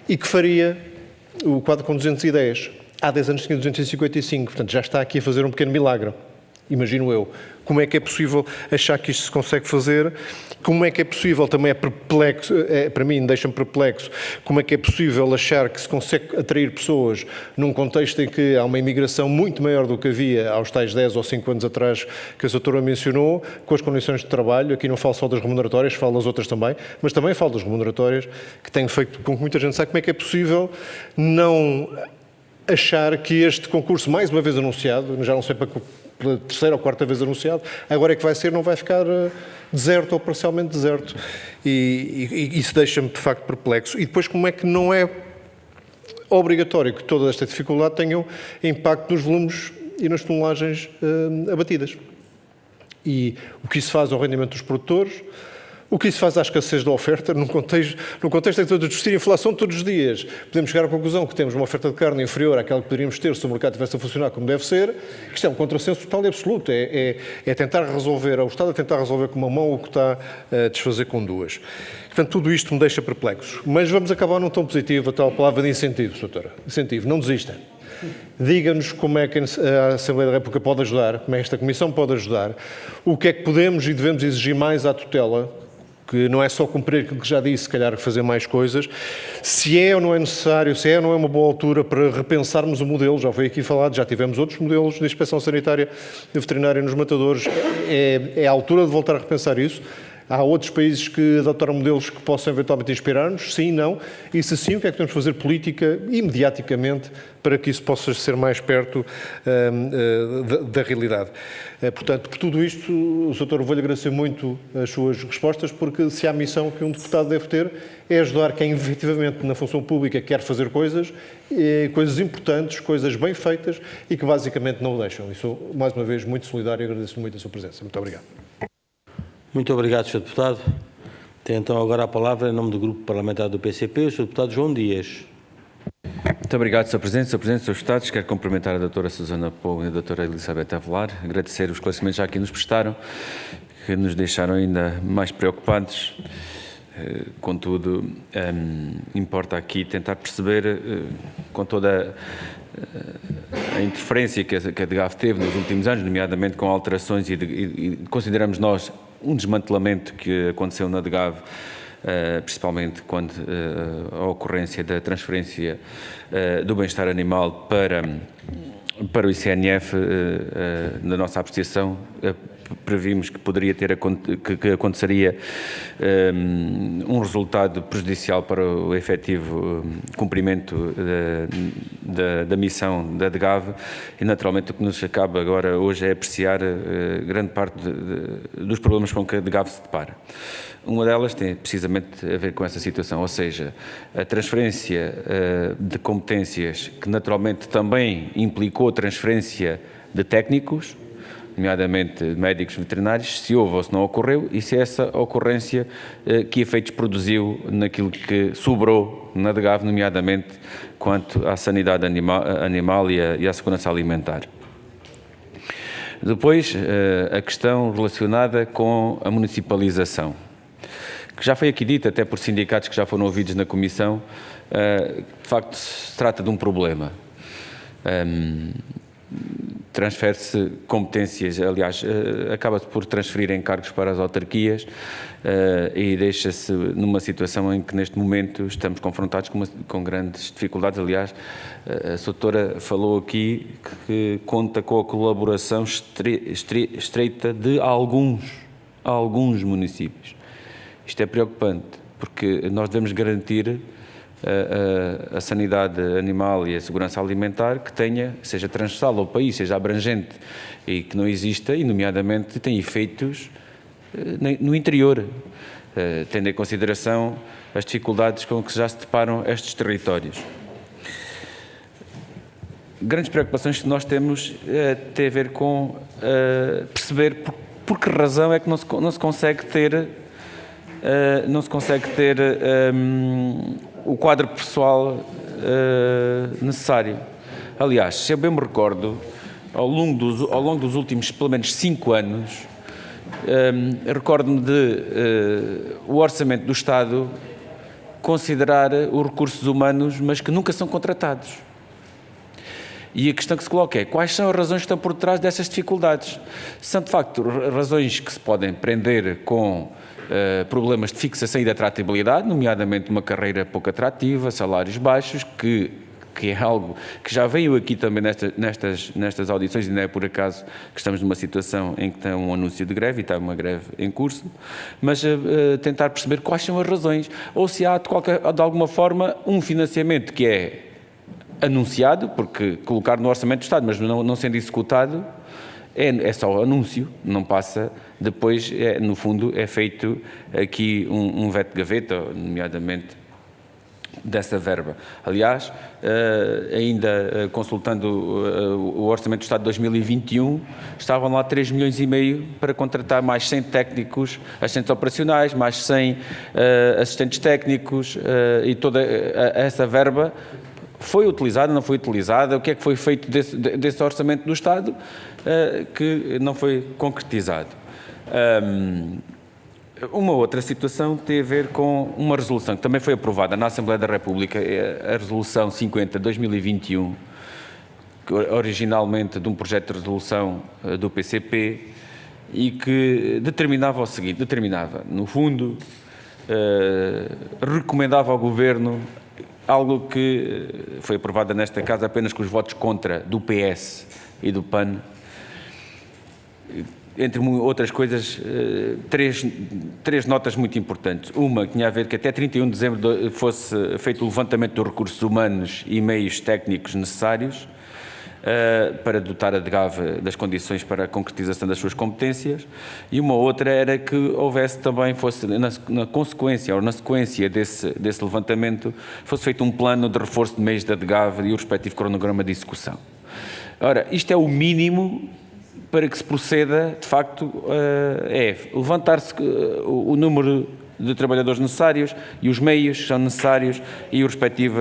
e que faria o quadro com 210. Há 10 anos tinha 255, portanto já está aqui a fazer um pequeno milagre. Imagino eu. Como é que é possível achar que isto se consegue fazer? Como é que é possível, também é perplexo, para mim deixa-me perplexo, como é que é possível achar que se consegue atrair pessoas num contexto em que há uma imigração muito maior do que havia aos tais 10 ou 5 anos atrás que a doutora mencionou, com as condições de trabalho, aqui não falo só das remuneratórias, falo das outras também, mas também falo das remuneratórias, que têm feito com que muita gente saiba como é que é possível não achar que este concurso, mais uma vez anunciado, já não sei pela 3ª ou 4ª vez anunciado, agora é que vai ser, não vai ficar deserto ou parcialmente deserto. E isso deixa-me, de facto, perplexo. E depois, como é que não é obrigatório que toda esta dificuldade tenha impacto nos volumes e nas tonelagens abatidas? E o que isso faz ao rendimento dos produtores, o que isso faz à escassez da oferta, num contexto em que discutir inflação todos os dias. Podemos chegar à conclusão que temos uma oferta de carne inferior àquela que poderíamos ter se o mercado estivesse a funcionar como deve ser, que isto é um contrassenso total e absoluto. É tentar resolver, é o Estado a tentar resolver com uma mão o que está a desfazer com duas. Portanto, tudo isto me deixa perplexo. Mas vamos acabar num tom positivo, a tal palavra de incentivo, doutora. Incentivo, não desista. Diga-nos como é que a Assembleia da República pode ajudar, como é que esta Comissão pode ajudar, o que é que podemos e devemos exigir mais à tutela, que não é só cumprir aquilo que já disse, se calhar fazer mais coisas, se é ou não é necessário, se é ou não é uma boa altura para repensarmos o modelo, já foi aqui falado, já tivemos outros modelos de inspeção sanitária e veterinária nos matadores, é a altura de voltar a repensar isso. Há outros países que adotaram modelos que possam eventualmente inspirar-nos? Sim, não. E se sim, o que é que temos de fazer política e mediaticamente para que isso possa ser mais perto da realidade? Portanto, por tudo isto, doutor, vou-lhe agradecer muito as suas respostas, porque se há missão que um deputado deve ter é ajudar quem efetivamente na função pública quer fazer coisas importantes, coisas bem feitas e que basicamente não o deixam. E sou, mais uma vez, muito solidário e agradeço muito a sua presença. Muito obrigado. Muito obrigado, Sr. Deputado. Tem então agora a palavra, em nome do Grupo Parlamentar do PCP, o Sr. Deputado João Dias. Muito obrigado, Sr. Presidente. Sr. Presidente, Srs. Deputados, quero cumprimentar a doutora Susana Pombo e a doutora Elizabeth Avelar, agradecer os esclarecimentos já aqui nos prestaram, que nos deixaram ainda mais preocupados. Contudo, importa aqui tentar perceber, com toda a interferência que a DGAV teve nos últimos anos, nomeadamente com alterações e consideramos nós um desmantelamento que aconteceu na DGAV, principalmente quando a ocorrência da transferência do bem-estar animal para o ICNF, na nossa apreciação, previmos que poderia ter que aconteceria um resultado prejudicial para o efetivo cumprimento da missão da DGAV e naturalmente o que nos acaba agora hoje é apreciar grande parte dos problemas com que a DGAV se depara. Uma delas tem precisamente a ver com essa situação, ou seja, a transferência de competências que naturalmente também implicou transferência de técnicos, nomeadamente médicos veterinários, se houve ou se não ocorreu, e se essa ocorrência que efeitos produziu naquilo que sobrou na DGAV, nomeadamente quanto à sanidade animal e à segurança alimentar. Depois, a questão relacionada com a municipalização, que já foi aqui dito, até por sindicatos que já foram ouvidos na Comissão, de facto se trata de um problema. Transfere-se competências, aliás, acaba-se por transferir encargos para as autarquias e deixa-se numa situação em que neste momento estamos confrontados com grandes dificuldades. Aliás, a doutora falou aqui que conta com a colaboração estreita de alguns municípios. Isto é preocupante, porque nós devemos garantir a sanidade animal e a segurança alimentar que seja transversal ao país, seja abrangente e que não exista, e nomeadamente tem efeitos no interior, tendo em consideração as dificuldades com que já se deparam estes territórios. Grandes preocupações que nós temos têm a ver com perceber por que razão é que não se consegue ter o quadro pessoal necessário. Aliás, se eu bem me recordo, ao longo dos últimos pelo menos 5 anos, recordo-me de o orçamento do Estado considerar os recursos humanos, mas que nunca são contratados. E a questão que se coloca é quais são as razões que estão por trás dessas dificuldades. São, de facto, razões que se podem prender com problemas de fixação e de atratividade, nomeadamente uma carreira pouco atrativa, salários baixos, que é algo que já veio aqui também nestas audições, e não é por acaso que estamos numa situação em que tem um anúncio de greve e está uma greve em curso, mas tentar perceber quais são as razões, ou se há de alguma forma um financiamento que é anunciado, porque colocar no orçamento do Estado, mas não sendo executado, é só anúncio, não passa, depois, no fundo, é feito aqui um veto de gaveta, nomeadamente dessa verba. Aliás, ainda consultando o Orçamento do Estado de 2021, estavam lá 3,5 milhões para contratar mais 100 técnicos, assistentes operacionais, mais 100 assistentes técnicos, e toda essa verba foi utilizada, não foi utilizada, o que é que foi feito desse orçamento do Estado que não foi concretizado. Uma outra situação tem a ver com uma resolução que também foi aprovada na Assembleia da República, a Resolução 50/2021, originalmente de um projeto de resolução do PCP, e que determinava o seguinte, no fundo, recomendava ao Governo algo que foi aprovado nesta Casa apenas com os votos contra do PS e do PAN, entre outras coisas, três notas muito importantes. Uma que tinha a ver que até 31 de dezembro fosse feito o levantamento dos recursos humanos e meios técnicos necessários para dotar a DGAV das condições para a concretização das suas competências, e uma outra era que houvesse também, fosse na consequência ou na sequência desse levantamento, fosse feito um plano de reforço de meios da DGAV e o respectivo cronograma de execução. Ora, isto é o mínimo para que se proceda, de facto, levantar-se o número de trabalhadores necessários e os meios que são necessários e o respectivo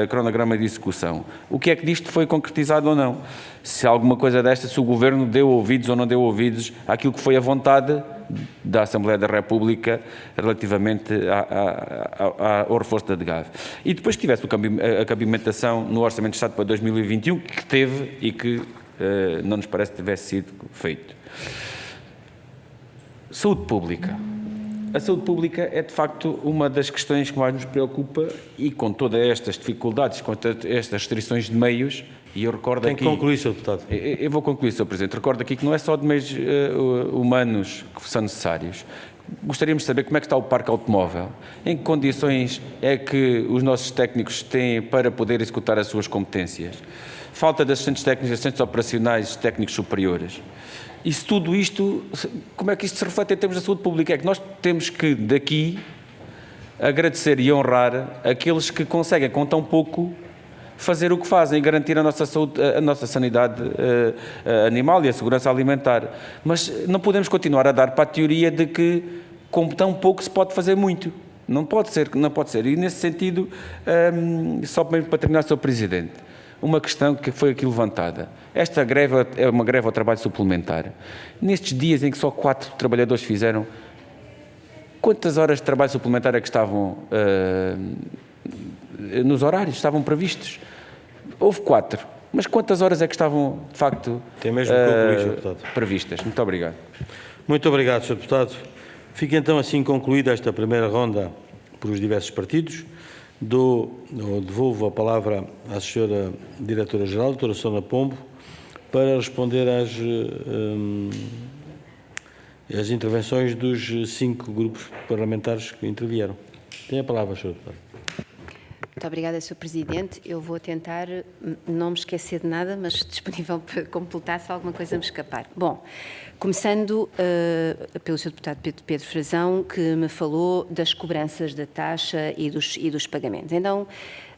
cronograma de execução. O que é que disto foi concretizado ou não? Se alguma coisa desta, se o Governo deu ouvidos ou não deu ouvidos àquilo que foi a vontade da Assembleia da República relativamente ao reforço da DGAV. E depois que tivesse a cabimentação no Orçamento de Estado para 2021, que teve e que não nos parece que tivesse sido feito. Saúde pública. A saúde pública é, de facto, uma das questões que mais nos preocupa, e com todas estas dificuldades, com estas restrições de meios, e eu recordo aqui... Tem que concluir, Sr. Deputado. Eu vou concluir, Sr. Presidente. Recordo aqui que não é só de meios humanos que são necessários. Gostaríamos de saber como é que está o parque automóvel, em que condições é que os nossos técnicos têm para poder executar as suas competências. Falta de assistentes técnicos, assistentes operacionais, técnicos superiores. E se tudo isto, como é que isto se reflete em termos da saúde pública? É que nós temos que, daqui, agradecer e honrar aqueles que conseguem, com tão pouco, fazer o que fazem e garantir a nossa saúde, a nossa sanidade animal e a segurança alimentar. Mas não podemos continuar a dar para a teoria de que, com tão pouco, se pode fazer muito. Não pode ser, não pode ser. E, nesse sentido, só mesmo para terminar, Sr. Presidente, uma questão que foi aqui levantada. Esta greve é uma greve ao trabalho suplementar. Nestes dias em que só 4 trabalhadores fizeram, quantas horas de trabalho suplementar é que estavam nos horários, estavam previstos? Houve 4, mas quantas horas é que estavam, de facto, Tem mesmo que concluir, Sr. Deputado. previstas? Muito obrigado. Muito obrigado, Sr. Deputado. Fica então assim concluída esta primeira ronda por os diversos partidos. Devolvo a palavra à Sra. Diretora-Geral, doutora Susana Pombo, para responder às intervenções dos 5 grupos parlamentares que intervieram. Tem a palavra, Sr. Deputado. Muito obrigada, Sr. Presidente. Eu vou tentar não me esquecer de nada, mas disponível para completar se alguma coisa me escapar. Bom, começando pelo Sr. Deputado Pedro Frazão, que me falou das cobranças da taxa e dos pagamentos. Então,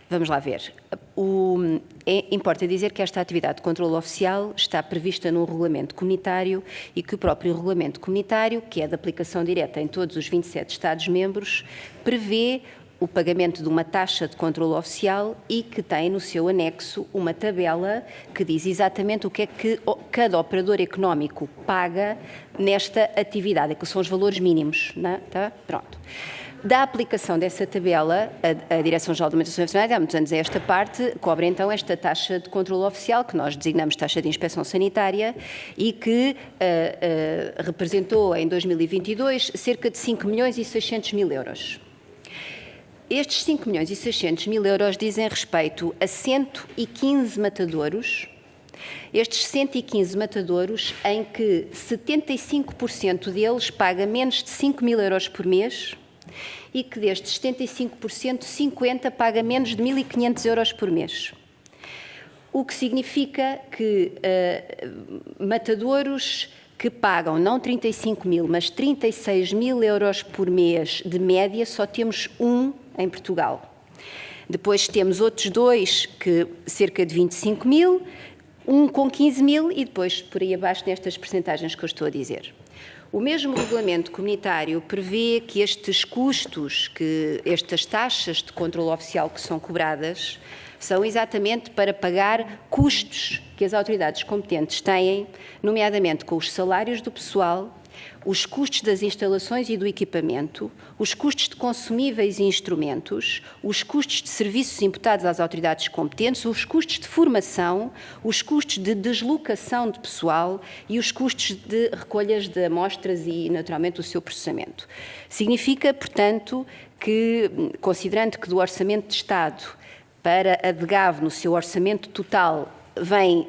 vamos lá ver. Importa dizer que esta atividade de controle oficial está prevista num regulamento comunitário e que o próprio regulamento comunitário, que é de aplicação direta em todos os 27 Estados-membros, prevê o pagamento de uma taxa de controle oficial e que tem no seu anexo uma tabela que diz exatamente o que é que cada operador económico paga nesta atividade, que são os valores mínimos, não é? Tá? Pronto. Da aplicação dessa tabela, a Direção-Geral da Alimentação e Veterinária, há muitos anos, esta parte cobra então esta taxa de controle oficial, que nós designamos taxa de inspeção sanitária e que representou em 2022 cerca de 5.600.000 euros. Estes 5.600.000 euros dizem respeito a 115 matadouros. Estes 115 matadouros, em que 75% deles paga menos de 5.000 euros por mês e que destes 75%, 50% paga menos de 1.500 euros por mês. O que significa que matadouros que pagam não 35.000, mas 36.000 euros por mês de média, só temos um em Portugal. Depois temos outros 2, que cerca de 25.000, um com 15.000 e depois por aí abaixo nestas percentagens que eu estou a dizer. O mesmo regulamento comunitário prevê que estes custos, que estas taxas de controle oficial que são cobradas, são exatamente para pagar custos que as autoridades competentes têm, nomeadamente com os salários do pessoal, os custos das instalações e do equipamento, os custos de consumíveis e instrumentos, os custos de serviços imputados às autoridades competentes, os custos de formação, os custos de deslocação de pessoal e os custos de recolhas de amostras e, naturalmente, o seu processamento. Significa, portanto, que, considerando que do Orçamento de Estado para a DGAV, no seu orçamento total, vem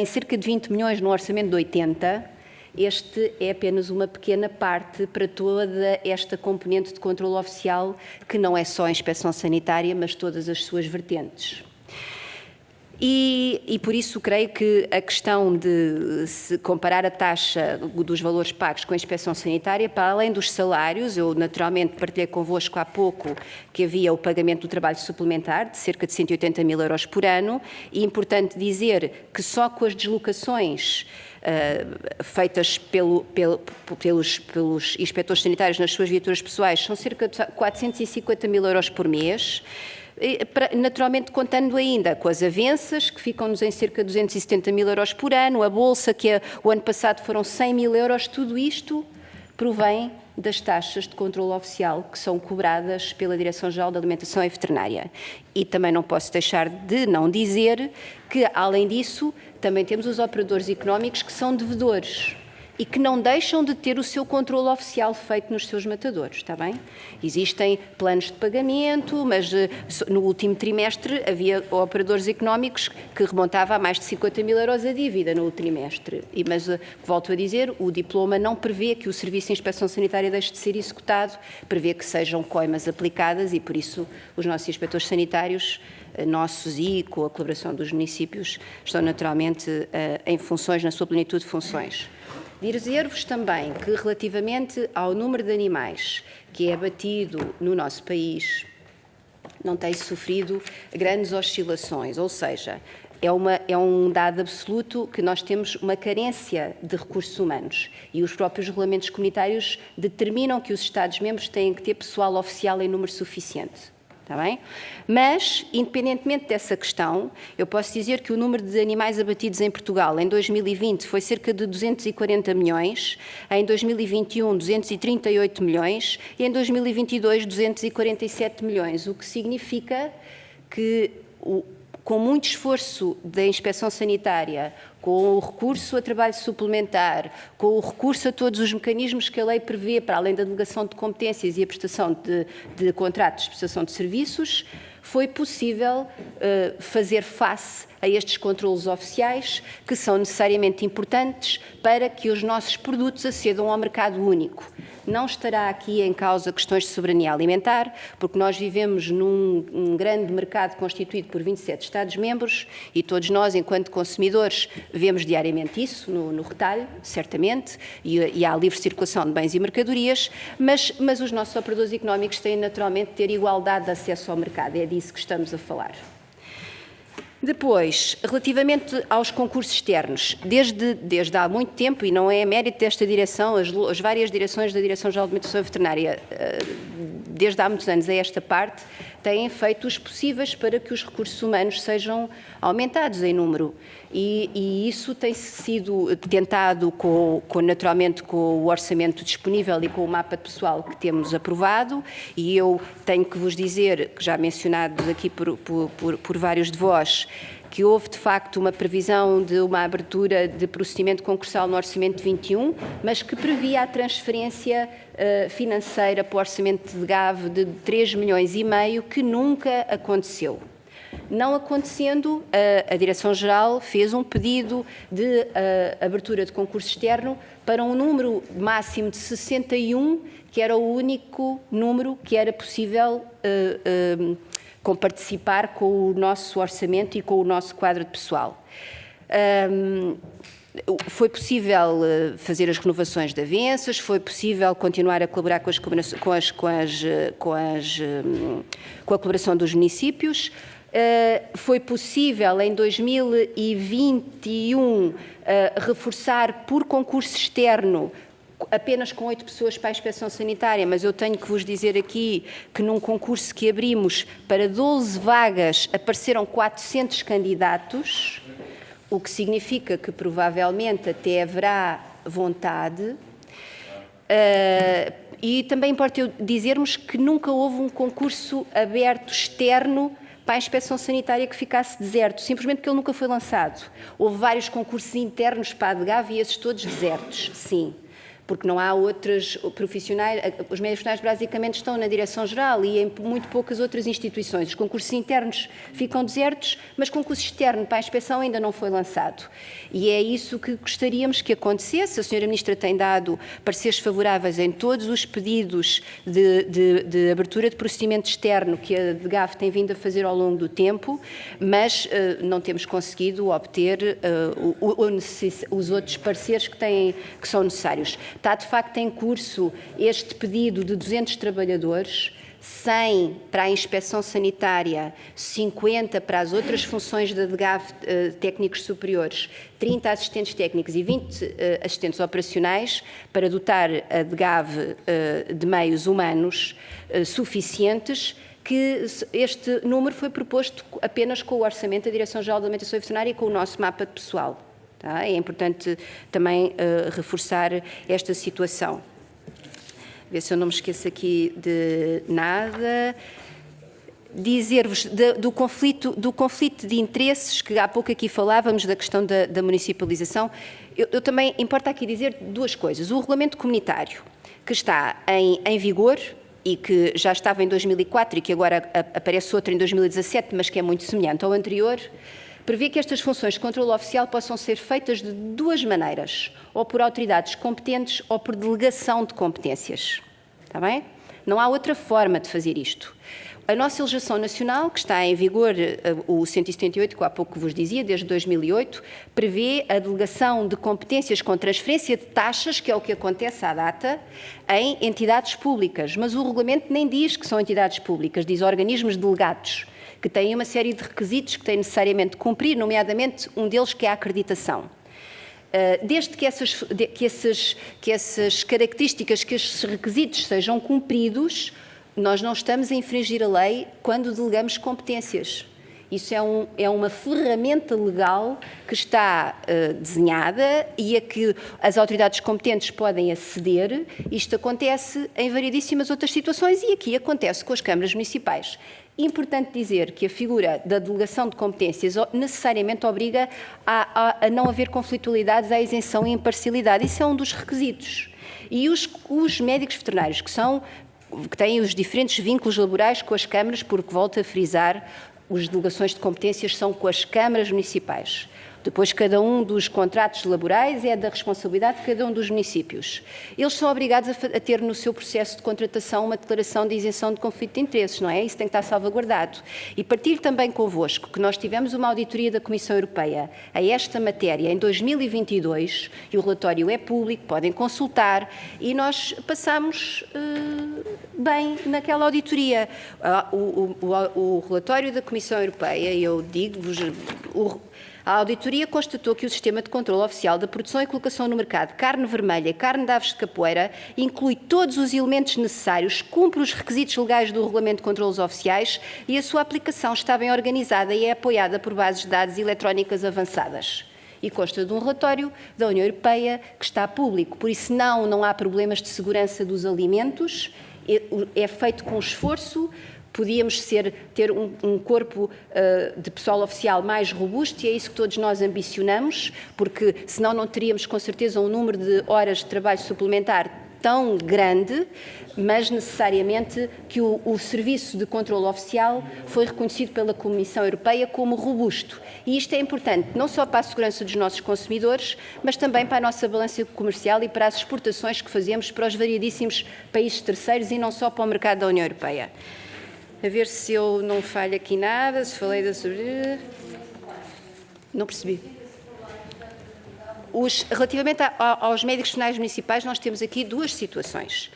cerca de 20 milhões no orçamento de 80, este é apenas uma pequena parte para toda esta componente de controle oficial, que não é só a inspeção sanitária, mas todas as suas vertentes. E por isso creio que a questão de se comparar a taxa dos valores pagos com a inspeção sanitária, para além dos salários, eu naturalmente partilhei convosco há pouco que havia o pagamento do trabalho suplementar de cerca de 180.000 euros por ano, e é importante dizer que só com as deslocações feitas pelos inspectores sanitários nas suas viaturas pessoais são cerca de 450.000 euros por mês, naturalmente contando ainda com as avanças, que ficam-nos em cerca de 270.000 euros por ano, a bolsa, que o ano passado foram 100.000 euros, tudo isto provém das taxas de controle oficial que são cobradas pela Direção-Geral da Alimentação e Veterinária. E também não posso deixar de não dizer que, além disso, também temos os operadores económicos que são devedores e que não deixam de ter o seu controle oficial feito nos seus matadouros, está bem? Existem planos de pagamento, mas no último trimestre havia operadores económicos que remontavam a mais de 50.000 euros a dívida no trimestre. Mas, volto a dizer, o diploma não prevê que o Serviço de Inspeção Sanitária deixe de ser executado, prevê que sejam coimas aplicadas e, por isso, os nossos inspectores sanitários, nossos e com a colaboração dos municípios, estão naturalmente em funções, na sua plenitude de funções. Dizer-vos também que, relativamente ao número de animais que é abatido no nosso país, não tem sofrido grandes oscilações, ou seja, é um dado absoluto que nós temos uma carência de recursos humanos e os próprios regulamentos comunitários determinam que os Estados-membros têm que ter pessoal oficial em número suficiente. Está bem? Mas, independentemente dessa questão, eu posso dizer que o número de animais abatidos em Portugal em 2020 foi cerca de 240 milhões, em 2021 238 milhões e em 2022 247 milhões, o que significa que, com muito esforço da Inspeção Sanitária, com o recurso a trabalho suplementar, com o recurso a todos os mecanismos que a lei prevê, para além da delegação de competências e a prestação de contratos de prestação de serviços, foi possível fazer face a estes controlos oficiais, que são necessariamente importantes para que os nossos produtos acedam ao mercado único. Não estará aqui em causa questões de soberania alimentar, porque nós vivemos num grande mercado constituído por 27 Estados-membros e todos nós, enquanto consumidores, vemos diariamente isso no retalho, certamente, e há livre circulação de bens e mercadorias, mas os nossos operadores económicos têm naturalmente de ter igualdade de acesso ao mercado, é disso que estamos a falar. Depois, relativamente aos concursos externos, desde há muito tempo, e não é mérito desta direção, as várias direções da Direção-Geral de Alimentação Veterinária, desde há muitos anos a esta parte, têm feito os possíveis para que os recursos humanos sejam aumentados em número. E isso tem sido tentado, naturalmente, com o orçamento disponível e com o mapa de pessoal que temos aprovado, e eu tenho que vos dizer, que já mencionado aqui por vários de vós, que houve, de facto, uma previsão de uma abertura de procedimento concursal no Orçamento de 21, mas que previa a transferência financeira para o Orçamento de GAV de 3,5 milhões, que nunca aconteceu. Não acontecendo, a Direção-Geral fez um pedido de abertura de concurso externo para um número máximo de 61, que era o único número que era possível comparticipar com o nosso orçamento e com o nosso quadro de pessoal. Foi possível fazer as renovações de avanças, foi possível continuar a colaborar com a colaboração dos municípios, foi possível em 2021 reforçar por concurso externo apenas com 8 pessoas para a inspeção sanitária, mas eu tenho que vos dizer aqui que num concurso que abrimos para 12 vagas apareceram 400 candidatos, o que significa que provavelmente até haverá vontade. E também importa dizermos que nunca houve um concurso aberto externo para a inspeção sanitária que ficasse deserto, simplesmente porque ele nunca foi lançado. Houve vários concursos internos para a ADGAV e esses todos desertos, sim. Porque não há outros profissionais, os médicos profissionais basicamente estão na Direção-Geral e em muito poucas outras instituições. Os concursos internos ficam desertos, mas concurso externo para a inspeção ainda não foi lançado. E é isso que gostaríamos que acontecesse. A Sra. Ministra tem dado pareceres favoráveis em todos os pedidos de abertura de procedimento externo que a DGAV tem vindo a fazer ao longo do tempo, mas não temos conseguido obter os outros pareceres que são necessários. Está, de facto, em curso este pedido de 200 trabalhadores, 100 para a inspeção sanitária, 50 para as outras funções da DGAV técnicos superiores, 30 assistentes técnicos e 20 assistentes operacionais para dotar a DGAV de meios humanos suficientes, que este número foi proposto apenas com o orçamento da Direção-Geral da Alimentação Veterinária e com o nosso mapa de pessoal. Tá? É importante também reforçar esta situação. Ver se eu não me esqueço aqui de nada. Dizer-vos do conflito de interesses, que há pouco aqui falávamos, da questão da municipalização. Eu também importa aqui dizer duas coisas. O regulamento comunitário, que está em vigor e que já estava em 2004 e que agora aparece outro em 2017, mas que é muito semelhante ao anterior, prevê que estas funções de controle oficial possam ser feitas de duas maneiras, ou por autoridades competentes ou por delegação de competências. Está bem? Não há outra forma de fazer isto. A nossa legislação nacional, que está em vigor, o 178, que há pouco vos dizia, desde 2008, prevê a delegação de competências com transferência de taxas, que é o que acontece à data, em entidades públicas. Mas o regulamento nem diz que são entidades públicas, diz organismos delegados, que têm uma série de requisitos que têm necessariamente de cumprir, nomeadamente um deles que é a acreditação. Desde que essas características, que esses requisitos sejam cumpridos, nós não estamos a infringir a lei quando delegamos competências. Isso é uma ferramenta legal que está desenhada e a que as autoridades competentes podem aceder. Isto acontece em variedíssimas outras situações e aqui acontece com as câmaras municipais. Importante dizer que a figura da delegação de competências necessariamente obriga a não haver conflitualidades, à isenção e imparcialidade. Isso é um dos requisitos. E os médicos veterinários que têm os diferentes vínculos laborais com as câmaras, porque, volto a frisar, as delegações de competências são com as câmaras municipais. Depois, cada um dos contratos laborais é da responsabilidade de cada um dos municípios. Eles são obrigados a ter no seu processo de contratação uma declaração de isenção de conflito de interesses, não é? Isso tem que estar salvaguardado. E partilho também convosco que nós tivemos uma auditoria da Comissão Europeia a esta matéria em 2022, e o relatório é público, podem consultar, e nós passamos bem naquela auditoria. O relatório da Comissão Europeia, eu digo-vos, a auditoria constatou que o sistema de controle oficial da produção e colocação no mercado de carne vermelha e carne de aves de capoeira inclui todos os elementos necessários, cumpre os requisitos legais do Regulamento de Controlos Oficiais e a sua aplicação está bem organizada e é apoiada por bases de dados eletrónicas avançadas. E consta de um relatório da União Europeia que está público. Por isso, não há problemas de segurança dos alimentos, é feito com esforço. Podíamos ter um corpo de pessoal oficial mais robusto e é isso que todos nós ambicionamos, porque senão não teríamos com certeza um número de horas de trabalho suplementar tão grande, mas necessariamente que o serviço de controle oficial foi reconhecido pela Comissão Europeia como robusto. E isto é importante não só para a segurança dos nossos consumidores, mas também para a nossa balança comercial e para as exportações que fazemos para os variedíssimos países terceiros e não só para o mercado da União Europeia. A ver se eu não falho aqui nada, se falei da sobre... Não percebi. Relativamente aos médicos veterinários municipais, nós temos aqui duas situações.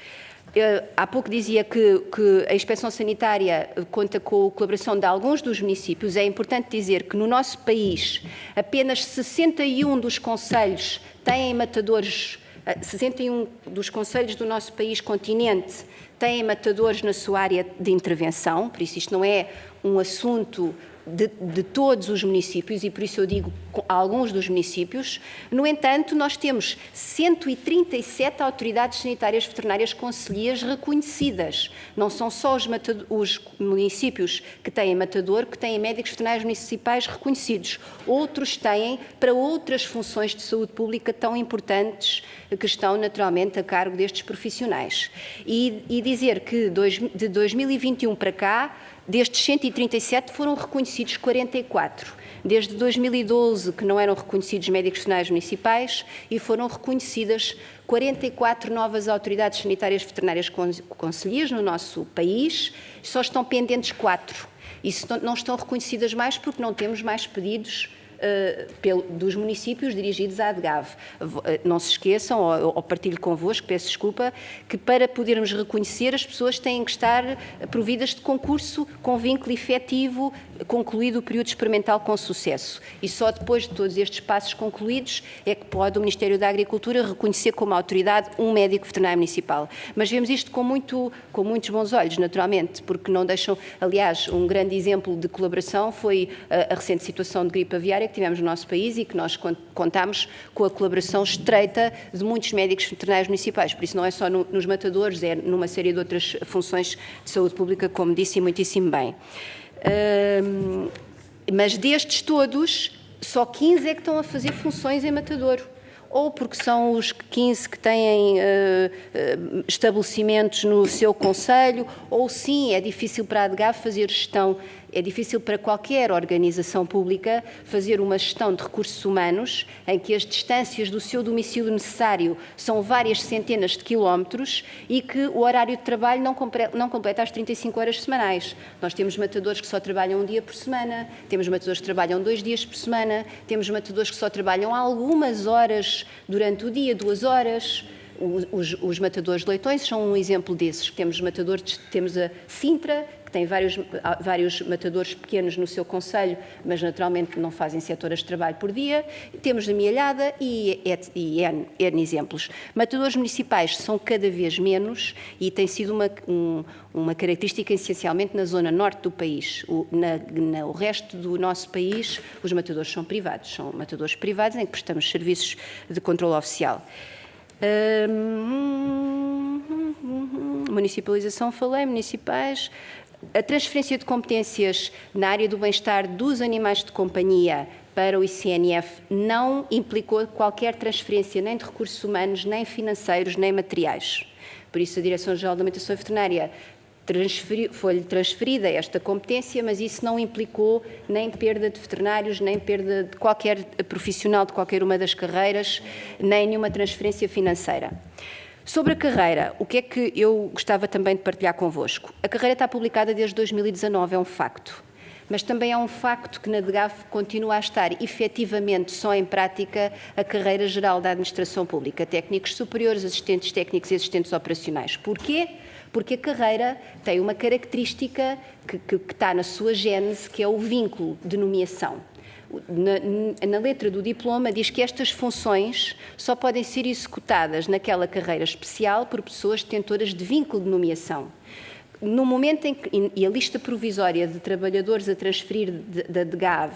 Há pouco dizia que a Inspeção Sanitária conta com a colaboração de alguns dos municípios. É importante dizer que no nosso país apenas 61 dos concelhos têm matadores, 61 dos concelhos do nosso país continente têm matadores na sua área de intervenção, por isso isto não é um assunto de todos os municípios e por isso eu digo alguns dos municípios. No entanto, nós temos 137 autoridades sanitárias veterinárias concelhias reconhecidas. Não são só os municípios que têm matador, que têm médicos veterinários municipais reconhecidos. Outros têm para outras funções de saúde pública tão importantes que estão naturalmente a cargo destes profissionais. E dizer que de 2021 para cá, destes 137 foram reconhecidos 44. Desde 2012 que não eram reconhecidos médicos veterinários municipais e foram reconhecidas 44 novas autoridades sanitárias veterinárias concelhias no nosso país, só estão pendentes 4. E não estão reconhecidas mais porque não temos mais pedidos dos municípios dirigidos à ADGAV. Não se esqueçam, ou partilho convosco, peço desculpa, que para podermos reconhecer as pessoas têm que estar providas de concurso com vínculo efetivo, concluído o período experimental com sucesso. E só depois de todos estes passos concluídos é que pode o Ministério da Agricultura reconhecer como autoridade um médico veterinário municipal. Mas vemos isto com muitos bons olhos, naturalmente, porque não deixam... Aliás, um grande exemplo de colaboração foi a recente situação de gripe aviária que tivemos no nosso país e que nós contámos com a colaboração estreita de muitos médicos veterinários municipais. Por isso não é só nos matadores, é numa série de outras funções de saúde pública, como disse muitíssimo bem. Mas destes todos, só 15 é que estão a fazer funções em matadouro. Ou porque são os 15 que têm estabelecimentos no seu concelho, ou sim, é difícil para a ADGAV fazer gestão, é difícil para qualquer organização pública fazer uma gestão de recursos humanos em que as distâncias do seu domicílio necessário são várias centenas de quilómetros e que o horário de trabalho não completa as 35 horas semanais. Nós temos matadores que só trabalham um dia por semana, temos matadores que trabalham 2 dias por semana, temos matadores que só trabalham algumas horas durante o dia, 2 horas. Os matadores de leitões são um exemplo desses. Temos a Sintra, que tem vários matadores pequenos no seu concelho, mas naturalmente não fazem 7 horas de trabalho por dia. Temos amealhada e N exemplos. Matadores municipais são cada vez menos e tem sido uma característica essencialmente na zona norte do país. O resto do nosso país, os matadores são privados. São matadores privados em que prestamos serviços de controle oficial. Municipalização, falei, municipais. A transferência de competências na área do bem-estar dos animais de companhia para o ICNF não implicou qualquer transferência nem de recursos humanos, nem financeiros, nem materiais. Por isso, a Direção-Geral da Alimentação Veterinária foi-lhe transferida esta competência, mas isso não implicou nem perda de veterinários, nem perda de qualquer profissional de qualquer uma das carreiras, nem nenhuma transferência financeira. Sobre a carreira, o que é que eu gostava também de partilhar convosco? A carreira está publicada desde 2019, é um facto. Mas também é um facto que na DGAF continua a estar efetivamente só em prática a carreira geral da Administração Pública, técnicos superiores, assistentes técnicos e assistentes operacionais. Porquê? Porque a carreira tem uma característica que está na sua gênese, que é o vínculo de nomeação. Na letra do diploma diz que estas funções só podem ser executadas naquela carreira especial por pessoas detentoras de vínculo de nomeação. No momento em que, e a lista provisória de trabalhadores a transferir da DGAV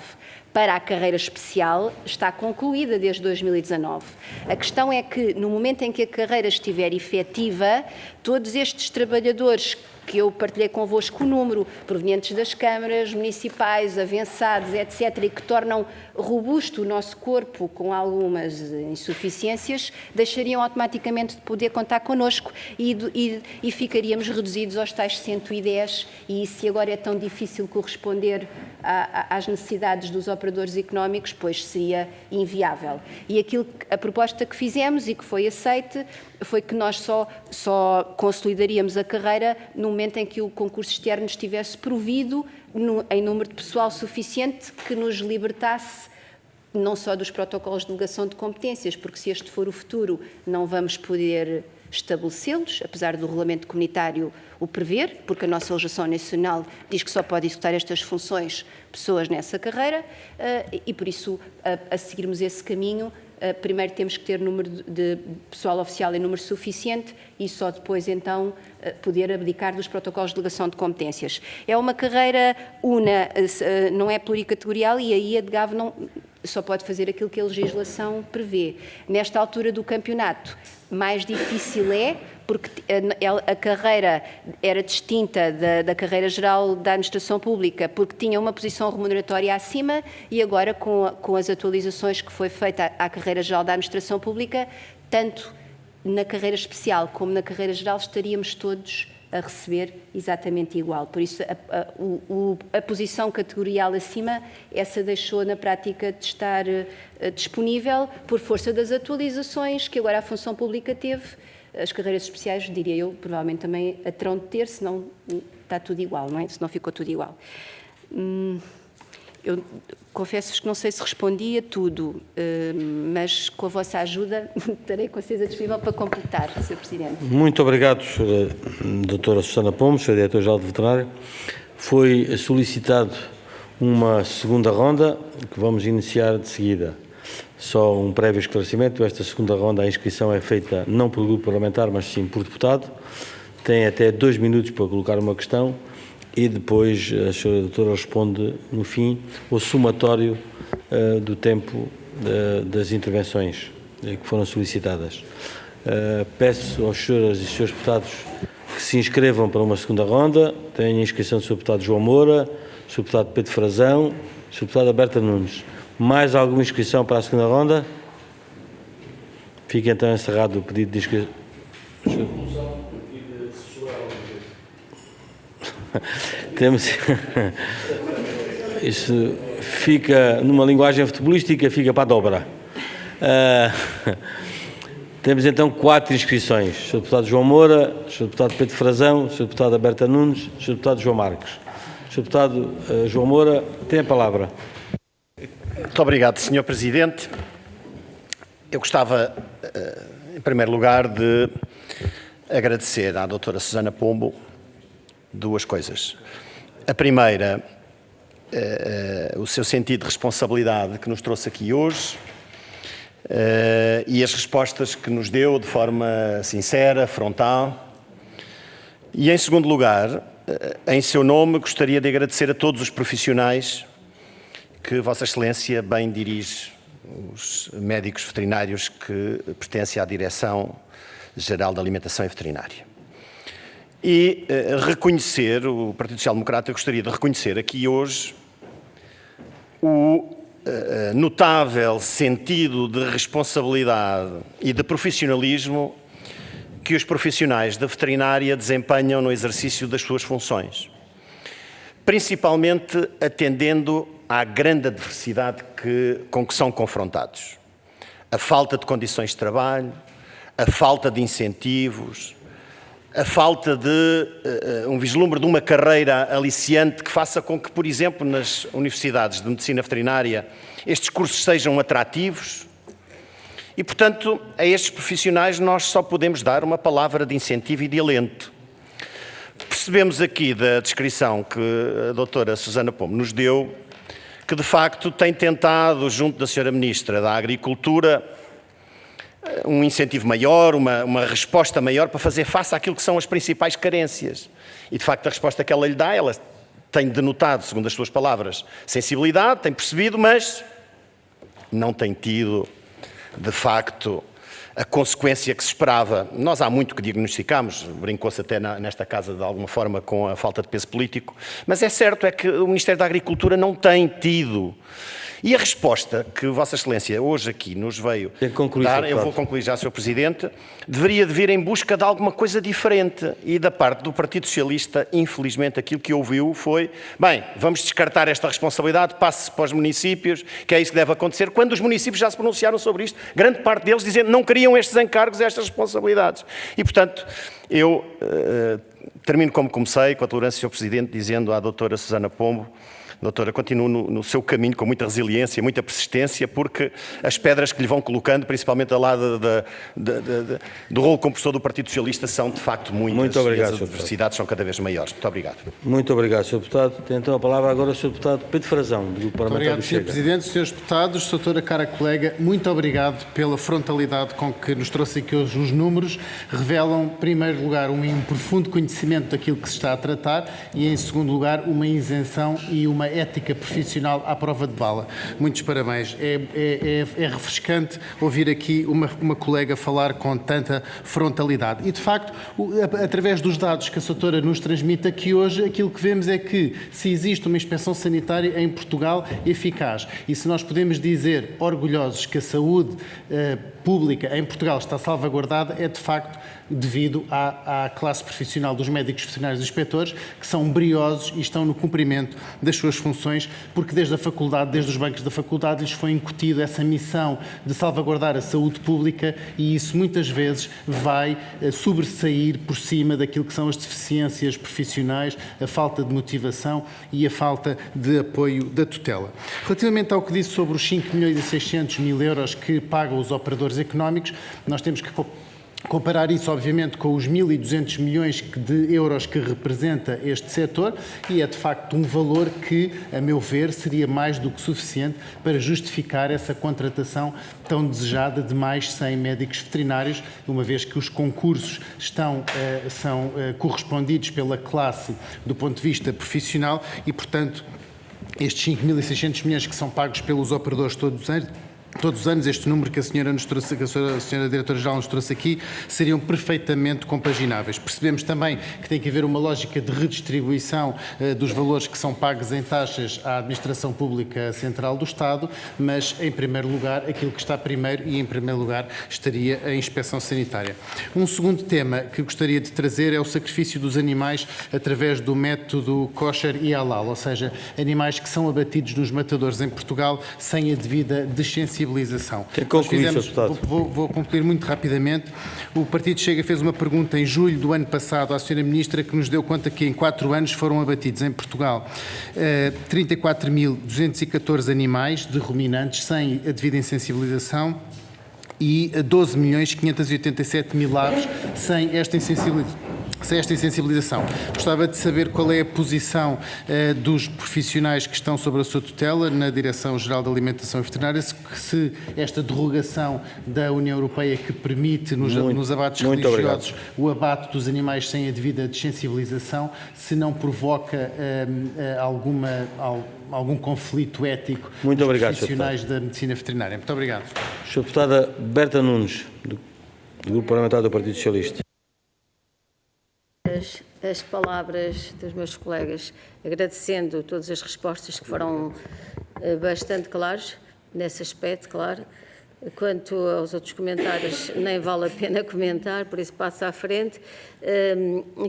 para a carreira especial está concluída desde 2019. A questão é que, no momento em que a carreira estiver efetiva, todos estes trabalhadores que eu partilhei convosco o número, provenientes das câmaras municipais, avançados, etc., e que tornam robusto o nosso corpo com algumas insuficiências, deixariam automaticamente de poder contar connosco e ficaríamos reduzidos aos tais 110, e se agora é tão difícil corresponder às necessidades dos operadores económicos, pois seria inviável. E a proposta que fizemos e que foi aceite foi que nós só consolidaríamos a carreira no momento em que o concurso externo estivesse provido em número de pessoal suficiente que nos libertasse não só dos protocolos de delegação de competências, porque se este for o futuro não vamos poder estabelecê-los, apesar do regulamento comunitário o prever, porque a nossa legislação nacional diz que só pode executar estas funções pessoas nessa carreira, e por isso, a seguirmos esse caminho, primeiro temos que ter número de pessoal oficial em número suficiente e só depois, então, poder abdicar dos protocolos de delegação de competências. É uma carreira não é pluricategorial e aí a DGAV só pode fazer aquilo que a legislação prevê. Nesta altura do campeonato, mais difícil porque a carreira era distinta da carreira geral da Administração Pública, porque tinha uma posição remuneratória acima e agora, com as atualizações que foi feita à carreira geral da Administração Pública, tanto na carreira especial como na carreira geral estaríamos todos a receber exatamente igual. Por isso, a posição categorial acima, essa deixou na prática de estar disponível por força das atualizações que agora a função pública teve. As carreiras especiais, diria eu, provavelmente também a terão de ter, senão está tudo igual, não é? Senão ficou tudo igual. Eu confesso-vos que não sei se respondi a tudo, mas com a vossa ajuda estarei com certeza disponível para completar, Sr. Presidente. Muito obrigado, Sra. Doutora Susana Pombo, Sra. Diretora-Geral de Veterinária. Foi solicitado uma segunda ronda, que vamos iniciar de seguida. Só um prévio esclarecimento, esta segunda ronda, a inscrição é feita não por grupo parlamentar, mas sim por deputado. Tem até 2 minutos para colocar uma questão e depois a Sra. Doutora responde, no fim, o somatório do tempo das intervenções que foram solicitadas. Peço aos senhoras e senhores deputados que se inscrevam para uma segunda ronda. Tenho a inscrição do Sr. Deputado João Moura, do Sr. Deputado Pedro Frazão, do Sr. Deputado Berta Nunes. Mais alguma inscrição para a segunda ronda? Fica então encerrado o pedido de inscrição. Temos. Isso fica, numa linguagem futebolística, fica para a dobra. Temos então 4 inscrições. Sr. Deputado João Moura, Sr. Deputado Pedro Frazão, Sr. Deputado Berta Nunes, Sr. Deputado João Marques. Sr. Deputado João Moura, tem a palavra. Muito obrigado, Sr. Presidente. Eu gostava, em primeiro lugar, de agradecer à doutora Susana Pombo 2 coisas. A primeira, o seu sentido de responsabilidade que nos trouxe aqui hoje e as respostas que nos deu de forma sincera, frontal. E, em segundo lugar, em seu nome, gostaria de agradecer a todos os profissionais que Vossa Excelência bem dirige, os médicos veterinários que pertencem à Direção-Geral da Alimentação e Veterinária. E reconhecer, o Partido Social Democrata gostaria de reconhecer aqui hoje o notável sentido de responsabilidade e de profissionalismo que os profissionais da veterinária desempenham no exercício das suas funções, principalmente atendendo à grande adversidade com que são confrontados. A falta de condições de trabalho, a falta de incentivos, a falta de um vislumbre de uma carreira aliciante que faça com que, por exemplo, nas universidades de medicina veterinária, estes cursos sejam atrativos. E, portanto, a estes profissionais nós só podemos dar uma palavra de incentivo e de alento. Percebemos aqui da descrição que a doutora Susana Pombo nos deu, que de facto tem tentado, junto da senhora Ministra da Agricultura, um incentivo maior, uma resposta maior para fazer face àquilo que são as principais carências. E, de facto, a resposta que ela lhe dá, ela tem denotado, segundo as suas palavras, sensibilidade, tem percebido, mas não tem tido, de facto, a consequência que se esperava. Nós há muito que diagnosticamos, brincou-se até nesta casa de alguma forma com a falta de peso político, mas é certo é que o Ministério da Agricultura não tem tido. E a resposta que Vossa Excelência hoje aqui nos veio dar, eu vou concluir já, Sr. Presidente, deveria de vir em busca de alguma coisa diferente. E da parte do Partido Socialista, infelizmente, aquilo que ouviu foi, bem, vamos descartar esta responsabilidade, passe para os municípios, que é isso que deve acontecer, quando os municípios já se pronunciaram sobre isto, grande parte deles dizendo que não queriam estes encargos, estas responsabilidades. E, portanto, eu termino como comecei, com a tolerância, Sr. Presidente, dizendo à doutora Susana Pombo, doutora, continue no seu caminho com muita resiliência, muita persistência, porque as pedras que lhe vão colocando, principalmente ao lado do rolo compressor do Partido Socialista, são de facto muitas. Muito obrigado, e as adversidades são cada vez maiores. Muito obrigado. Muito obrigado, Sr. Deputado. Tem então a palavra agora o Sr. Deputado Pedro Frazão, do Grupo Parlamentar do Chega. Obrigado, Sr. Presidente, Srs. Deputados, doutora cara colega, muito obrigado pela frontalidade com que nos trouxe aqui hoje os números. Revelam, em primeiro lugar, um profundo conhecimento daquilo que se está a tratar e, em segundo lugar, uma isenção e uma ética profissional à prova de bala. Muitos parabéns. É refrescante ouvir aqui uma colega falar com tanta frontalidade. E, de facto, através dos dados que a doutora nos transmite aqui hoje, aquilo que vemos é que se existe uma inspeção sanitária em Portugal eficaz e se nós podemos dizer orgulhosos que a saúde pública em Portugal está salvaguardada, é de facto devido à classe profissional dos médicos veterinários e inspectores, que são briosos e estão no cumprimento das suas funções, porque desde a faculdade, desde os bancos da faculdade, lhes foi incutido essa missão de salvaguardar a saúde pública e isso muitas vezes vai sobressair por cima daquilo que são as deficiências profissionais, a falta de motivação e a falta de apoio da tutela. Relativamente ao que disse sobre os 5.600.000 euros que pagam os operadores económicos, nós temos que comparar isso, obviamente, com os 1.200 milhões de euros que representa este setor e é, de facto, um valor que, a meu ver, seria mais do que suficiente para justificar essa contratação tão desejada de mais 100 médicos veterinários, uma vez que os concursos são correspondidos pela classe do ponto de vista profissional e, portanto, estes 5.600 milhões que são pagos pelos operadores todos os anos, este número que a senhora Diretora-Geral nos trouxe aqui, seriam perfeitamente compagináveis. Percebemos também que tem que haver uma lógica de redistribuição dos valores que são pagos em taxas à Administração Pública Central do Estado, mas, em primeiro lugar, aquilo que está primeiro e, em primeiro lugar, estaria a inspeção sanitária. Um segundo tema que gostaria de trazer é o sacrifício dos animais através do método kosher e halal, ou seja, animais que são abatidos nos matadores em Portugal sem a devida dessensibilização. Vou concluir muito rapidamente. O Partido Chega fez uma pergunta em julho do ano passado à Sra. Ministra que nos deu conta que em 4 anos foram abatidos em Portugal 34.214 animais de ruminantes sem a devida insensibilização e 12.587.000 aves sem esta esta insensibilização. Gostava de saber qual é a posição dos profissionais que estão sob a sua tutela na Direção-Geral da Alimentação e Veterinária, se esta derrogação da União Europeia que permite nos abates religiosos o abate dos animais sem a devida desensibilização, se não provoca algum conflito ético dos profissionais da medicina veterinária. Muito obrigado. Sra. Deputada Berta Nunes, do Grupo Parlamentar do Partido Socialista. As palavras dos meus colegas, agradecendo todas as respostas que foram bastante claras, nesse aspecto, claro. Quanto aos outros comentários, nem vale a pena comentar, por isso passo à frente.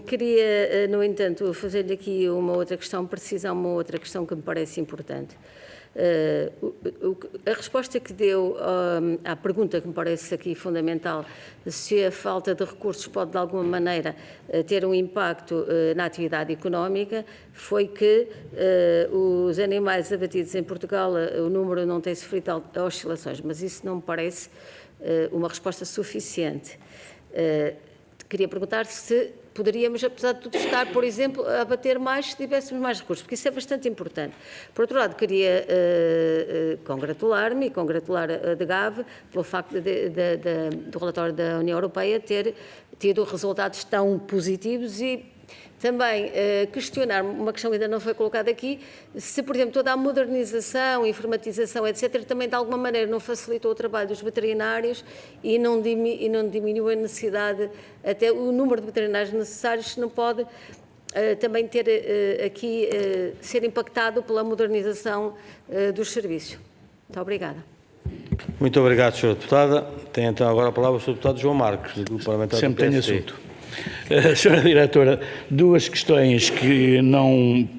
Queria, no entanto, fazer-lhe aqui uma outra questão, precisar uma outra questão que me parece importante. A resposta que deu à pergunta que me parece aqui fundamental, se a falta de recursos pode de alguma maneira ter um impacto na atividade económica, foi que os animais abatidos em Portugal, o número não tem sofrido oscilações, mas isso não me parece uma resposta suficiente. Queria perguntar se poderíamos, apesar de tudo, estar, por exemplo, a bater mais se tivéssemos mais recursos, porque isso é bastante importante. Por outro lado, queria congratular-me e congratular a DGAV pelo facto do relatório da União Europeia ter tido resultados tão positivos e também questionar uma questão que ainda não foi colocada aqui, se, por exemplo, toda a modernização, informatização, etc., também de alguma maneira não facilitou o trabalho dos veterinários e não diminuiu a necessidade, até o número de veterinários necessários, se não pode também ter aqui, ser impactado pela modernização dos serviços. Muito obrigada. Muito obrigado, Sra. Deputada. Tem então agora a palavra o Sr. Deputado João Marques, do Grupo Parlamentar do PSD. Sempre tenho assunto. Sra. Diretora, duas questões que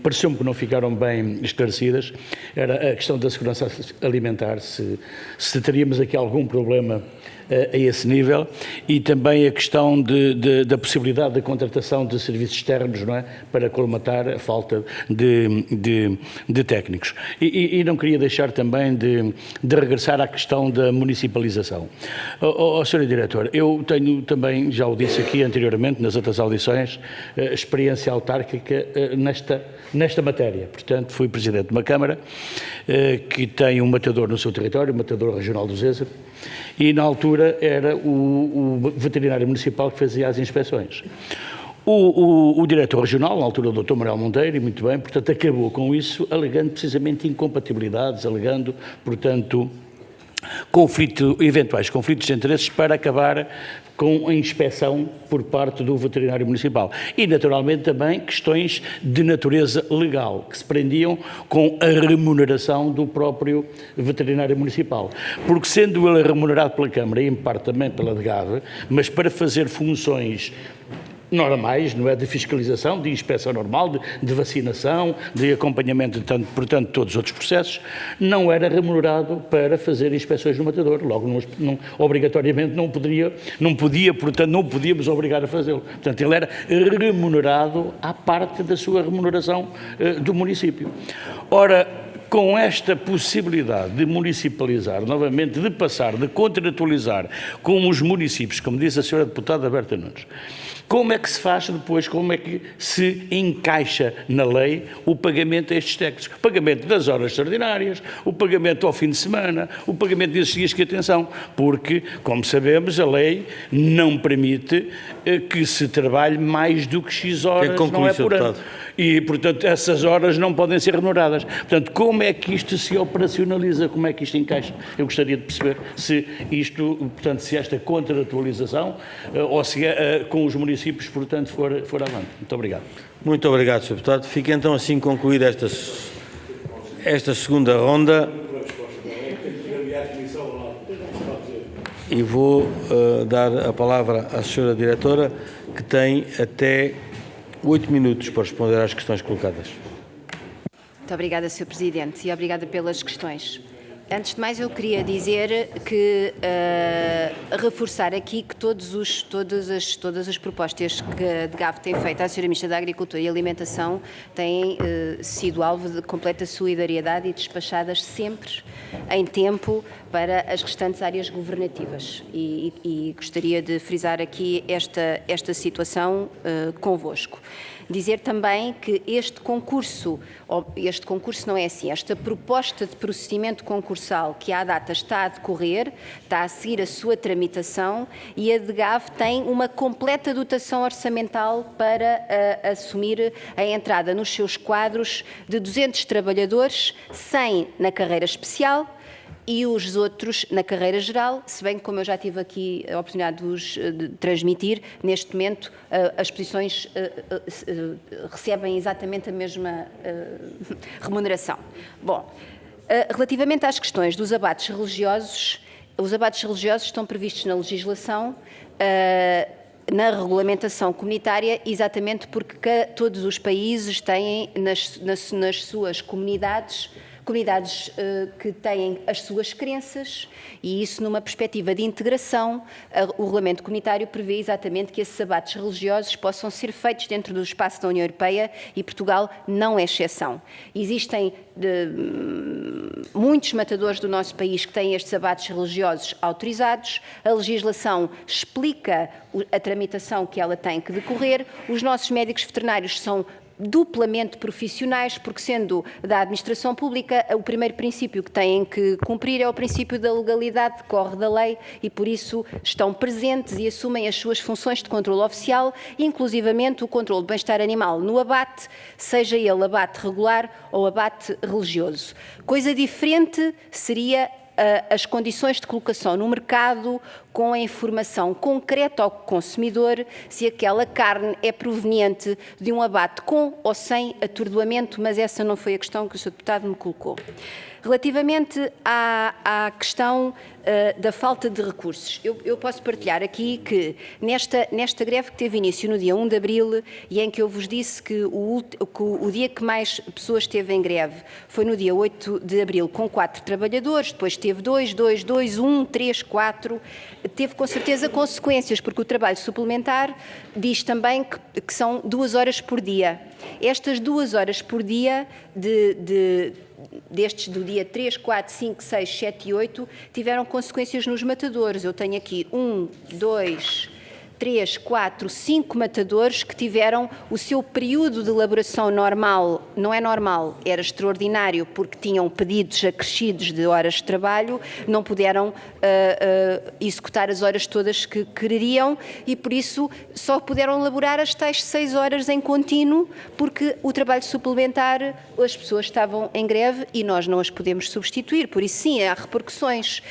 pareceu-me que não ficaram bem esclarecidas. Era a questão da segurança alimentar, se teríamos aqui algum problema a esse nível, e também a questão da possibilidade de contratação de serviços externos, não é, para colmatar a falta de técnicos. E não queria deixar também de regressar à questão da municipalização. Sra. Diretora, eu tenho também, já o disse aqui anteriormente, nas outras audições, experiência autárquica nesta matéria. Portanto, fui Presidente de uma Câmara que tem um matador no seu território, o Matador Regional do Zézaro, e na altura era o veterinário municipal que fazia as inspeções. O diretor regional, na altura o Dr. Manuel Monteiro, e muito bem, portanto, acabou com isso, alegando precisamente incompatibilidades, alegando, portanto, eventuais conflitos de interesses para acabar com a inspeção por parte do veterinário municipal. E, naturalmente, também questões de natureza legal, que se prendiam com a remuneração do próprio veterinário municipal. Porque, sendo ele remunerado pela Câmara e, em parte, também pela DGAV, mas para fazer funções normais, não é, de fiscalização, de inspeção normal, de vacinação, de acompanhamento, portanto, todos os outros processos, não era remunerado para fazer inspeções no matador. Logo, obrigatoriamente não podia, portanto, não podíamos obrigar a fazê-lo. Portanto, ele era remunerado à parte da sua remuneração do município. Ora, com esta possibilidade de municipalizar, novamente, de passar, de contratualizar com os municípios, como disse a Sra. Deputada Berta Nunes, como é que se faz depois, como é que se encaixa na lei o pagamento a estes técnicos? O pagamento das horas extraordinárias, o pagamento ao fim de semana, o pagamento desses dias que, atenção, porque, como sabemos, a lei não permite que se trabalhe mais do que X horas, não é por ano. E, portanto, essas horas não podem ser remuneradas. Portanto, como é que isto se operacionaliza? Como é que isto encaixa? Eu gostaria de perceber se isto, portanto, se esta contratualização ou se com os municípios, portanto, for avante. Muito obrigado. Muito obrigado, Sr. Deputado. Fica então assim concluída esta segunda ronda. E vou dar a palavra à Sra. Diretora, que tem até 8 minutos para responder às questões colocadas. Muito obrigada, Sr. Presidente, e obrigada pelas questões. Antes de mais, eu queria dizer que, reforçar aqui que todas as propostas que a DGAV tem feito à Sra. Ministra da Agricultura e Alimentação têm sido alvo de completa solidariedade e despachadas sempre em tempo para as restantes áreas governativas. E gostaria de frisar aqui esta situação convosco. Dizer também que este concurso não é assim, esta proposta de procedimento concursal que à data está a decorrer, está a seguir a sua tramitação e a DGAV tem uma completa dotação orçamental para assumir a entrada nos seus quadros de 200 trabalhadores, 100 na carreira especial, e os outros na carreira geral, se bem que, como eu já tive aqui a oportunidade de vos transmitir, neste momento as posições recebem exatamente a mesma remuneração. Bom, relativamente às questões dos abates religiosos, os abates religiosos estão previstos na legislação, na regulamentação comunitária, exatamente porque todos os países têm nas suas comunidades que têm as suas crenças e isso numa perspectiva de integração, o regulamento comunitário prevê exatamente que esses abates religiosos possam ser feitos dentro do espaço da União Europeia e Portugal não é exceção. Existem muitos matadores do nosso país que têm estes abates religiosos autorizados, a legislação explica a tramitação que ela tem que decorrer, os nossos médicos veterinários são duplamente profissionais, porque sendo da administração pública, o primeiro princípio que têm que cumprir é o princípio da legalidade, decorre da lei e por isso estão presentes e assumem as suas funções de controle oficial, inclusivamente o controle do bem-estar animal no abate, seja ele abate regular ou abate religioso. Coisa diferente seria as condições de colocação no mercado com a informação concreta ao consumidor se aquela carne é proveniente de um abate com ou sem atordoamento, mas essa não foi a questão que o Sr. Deputado me colocou. Relativamente à questão da falta de recursos, eu posso partilhar aqui que nesta greve que teve início no dia 1 de abril e em que eu vos disse que o dia que mais pessoas esteve em greve foi no dia 8 de abril com 4 trabalhadores, depois teve 2, 1, 3, 4, teve com certeza consequências, porque o trabalho suplementar diz também que são 2 horas por dia. Estas 2 horas por dia destes do dia 3, 4, 5, 6, 7 e 8 tiveram consequências nos matadores. Eu tenho aqui 1, 2, 3, 4, 5 matadores que tiveram o seu período de elaboração normal, não é normal, era extraordinário porque tinham pedidos acrescidos de horas de trabalho, não puderam executar as horas todas que queriam e por isso só puderam elaborar as tais 6 horas em contínuo porque o trabalho suplementar, as pessoas estavam em greve e nós não as podemos substituir, por isso sim, há repercussões.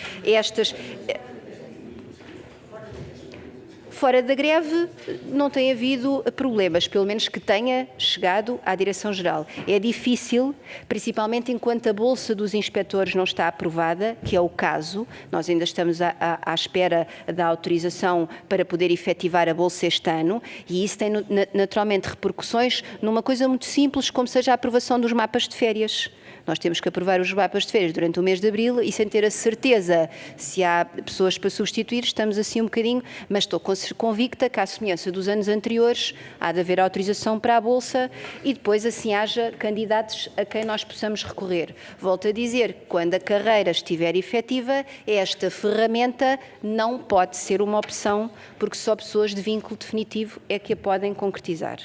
Fora da greve não tem havido problemas, pelo menos que tenha chegado à Direção-Geral. É difícil, principalmente enquanto a Bolsa dos Inspectores não está aprovada, que é o caso, nós ainda estamos à espera da autorização para poder efetivar a Bolsa este ano, e isso tem naturalmente repercussões numa coisa muito simples, como seja a aprovação dos mapas de férias. Nós temos que aprovar os mapas de férias durante o mês de abril e sem ter a certeza se há pessoas para substituir, estamos assim um bocadinho, mas estou convicta que, à semelhança dos anos anteriores, há de haver autorização para a Bolsa e depois assim haja candidatos a quem nós possamos recorrer. Volto a dizer, quando a carreira estiver efetiva, esta ferramenta não pode ser uma opção, porque só pessoas de vínculo definitivo é que a podem concretizar.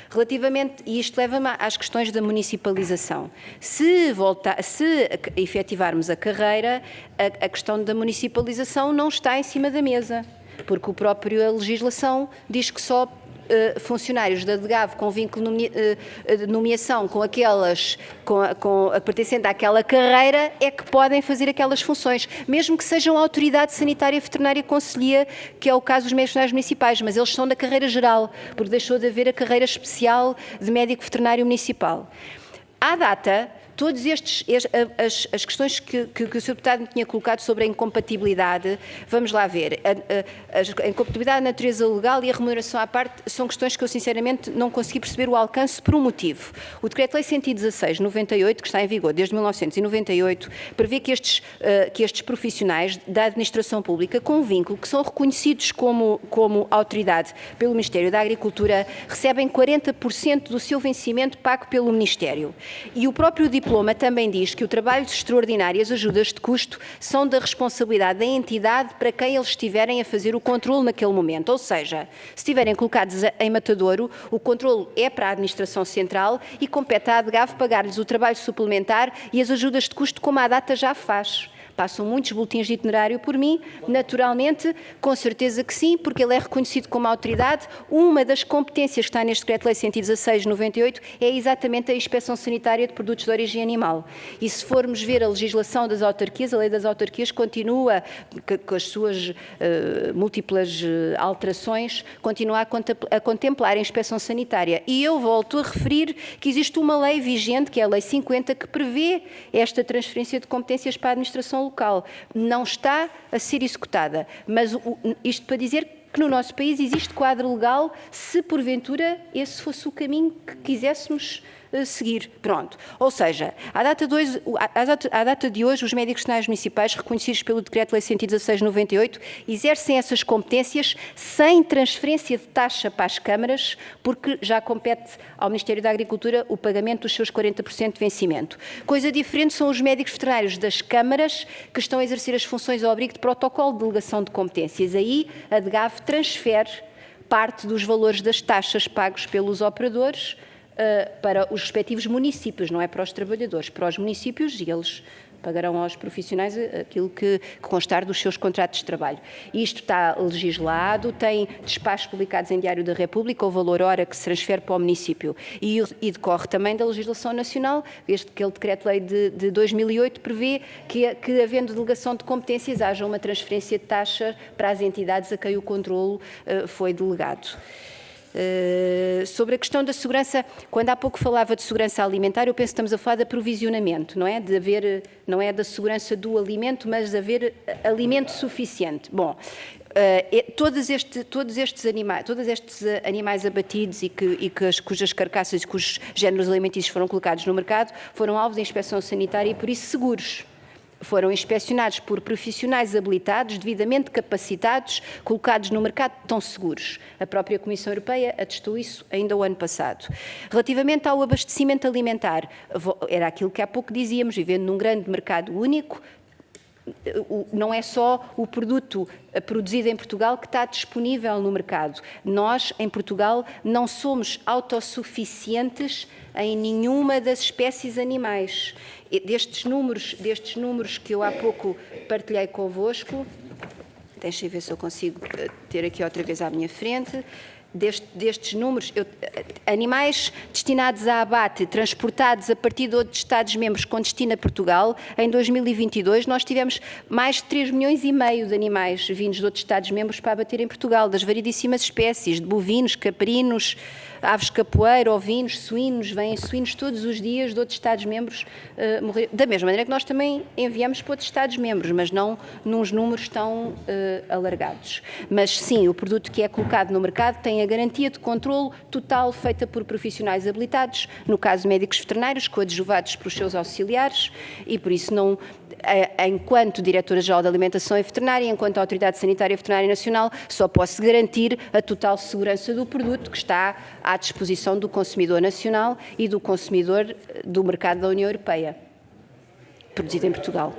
Relativamente, e isto leva-me às questões da municipalização. Se efetivarmos a carreira, a questão da municipalização não está em cima da mesa, porque a própria legislação diz que só funcionários da DGAV com vínculo de nomeação pertencendo àquela carreira é que podem fazer aquelas funções, mesmo que sejam a autoridade sanitária, veterinária e conselhia, que é o caso dos médicos veterinários municipais, mas eles são da carreira geral, porque deixou de haver a carreira especial de médico veterinário municipal. À data, todos as questões que o Sr. Deputado me tinha colocado sobre a incompatibilidade, vamos lá ver, a incompatibilidade da natureza legal e a remuneração à parte são questões que eu sinceramente não consegui perceber o alcance por um motivo. O Decreto-Lei 116/98, que está em vigor desde 1998, prevê que estes profissionais da administração pública com vínculo, que são reconhecidos como autoridade pelo Ministério da Agricultura, recebem 40% do seu vencimento pago pelo Ministério. E o próprio diploma também diz que o trabalho extraordinário e as ajudas de custo são da responsabilidade da entidade para quem eles estiverem a fazer o controle naquele momento. Ou seja, se estiverem colocados em matadouro, o controle é para a Administração Central e compete à ADGAV pagar-lhes o trabalho suplementar e as ajudas de custo como a data já faz. Passam muitos boletins de itinerário por mim, naturalmente, com certeza que sim, porque ele é reconhecido como autoridade. Uma das competências que está neste Decreto-Lei 116/98 é exatamente a inspeção sanitária de produtos de origem animal. E se formos ver a legislação das autarquias, a lei das autarquias continua, com as suas múltiplas alterações, continua a contemplar a inspeção sanitária. E eu volto a referir que existe uma lei vigente, que é a Lei 50, que prevê esta transferência de competências para a administração local. Não está a ser executada, mas isto para dizer que no nosso país existe quadro legal se porventura esse fosse o caminho que quiséssemos seguir. Pronto. Ou seja, à data de hoje, os médicos veterinários municipais reconhecidos pelo Decreto-Lei 116/98 exercem essas competências sem transferência de taxa para as câmaras, porque já compete ao Ministério da Agricultura o pagamento dos seus 40% de vencimento. Coisa diferente são os médicos veterinários das câmaras que estão a exercer as funções ao abrigo de protocolo de delegação de competências. Aí a DGAV transfere parte dos valores das taxas pagos pelos operadores para os respectivos municípios, não é para os trabalhadores, para os municípios, e eles pagarão aos profissionais aquilo que constar dos seus contratos de trabalho. Isto está legislado, tem despachos publicados em Diário da República, o valor hora que se transfere para o município. E decorre também da legislação nacional, aquele Decreto-Lei de 2008 prevê que, havendo delegação de competências, haja uma transferência de taxa para as entidades a quem o controlo foi delegado. Sobre a questão da segurança, quando há pouco falava de segurança alimentar, eu penso que estamos a falar de aprovisionamento, não é? Não é da segurança do alimento, mas de haver alimento suficiente. Bom, todos estes animais abatidos cujas carcaças e cujos géneros alimentícios foram colocados no mercado foram alvo de inspeção sanitária e por isso seguros. Foram inspecionados por profissionais habilitados, devidamente capacitados, colocados no mercado, tão seguros. A própria Comissão Europeia atestou isso ainda o ano passado. Relativamente ao abastecimento alimentar, era aquilo que há pouco dizíamos, vivendo num grande mercado único, não é só o produto produzido em Portugal que está disponível no mercado. Nós, em Portugal, não somos autossuficientes em nenhuma das espécies animais. Destes números que eu há pouco partilhei convosco, deixem ver se eu consigo ter aqui outra vez à minha frente. Destes números, animais destinados a abate, transportados a partir de outros Estados-membros com destino a Portugal, em 2022 nós tivemos mais de 3,5 milhões de animais vindos de outros Estados-membros para abater em Portugal, das variedíssimas espécies, de bovinos, caprinos, aves capoeira, ovinos, suínos, vêm suínos todos os dias de outros Estados-membros morrer. Da mesma maneira que nós também enviamos para outros Estados-membros, mas não nos números tão alargados. Mas sim, o produto que é colocado no mercado tem a garantia de controlo total feita por profissionais habilitados, no caso médicos veterinários, coadjuvados pelos seus auxiliares, e por isso não, enquanto Diretora-Geral da Alimentação e Veterinária, enquanto Autoridade Sanitária e Veterinária Nacional, só posso garantir a total segurança do produto que está à disposição do consumidor nacional e do consumidor do mercado da União Europeia, produzido em Portugal.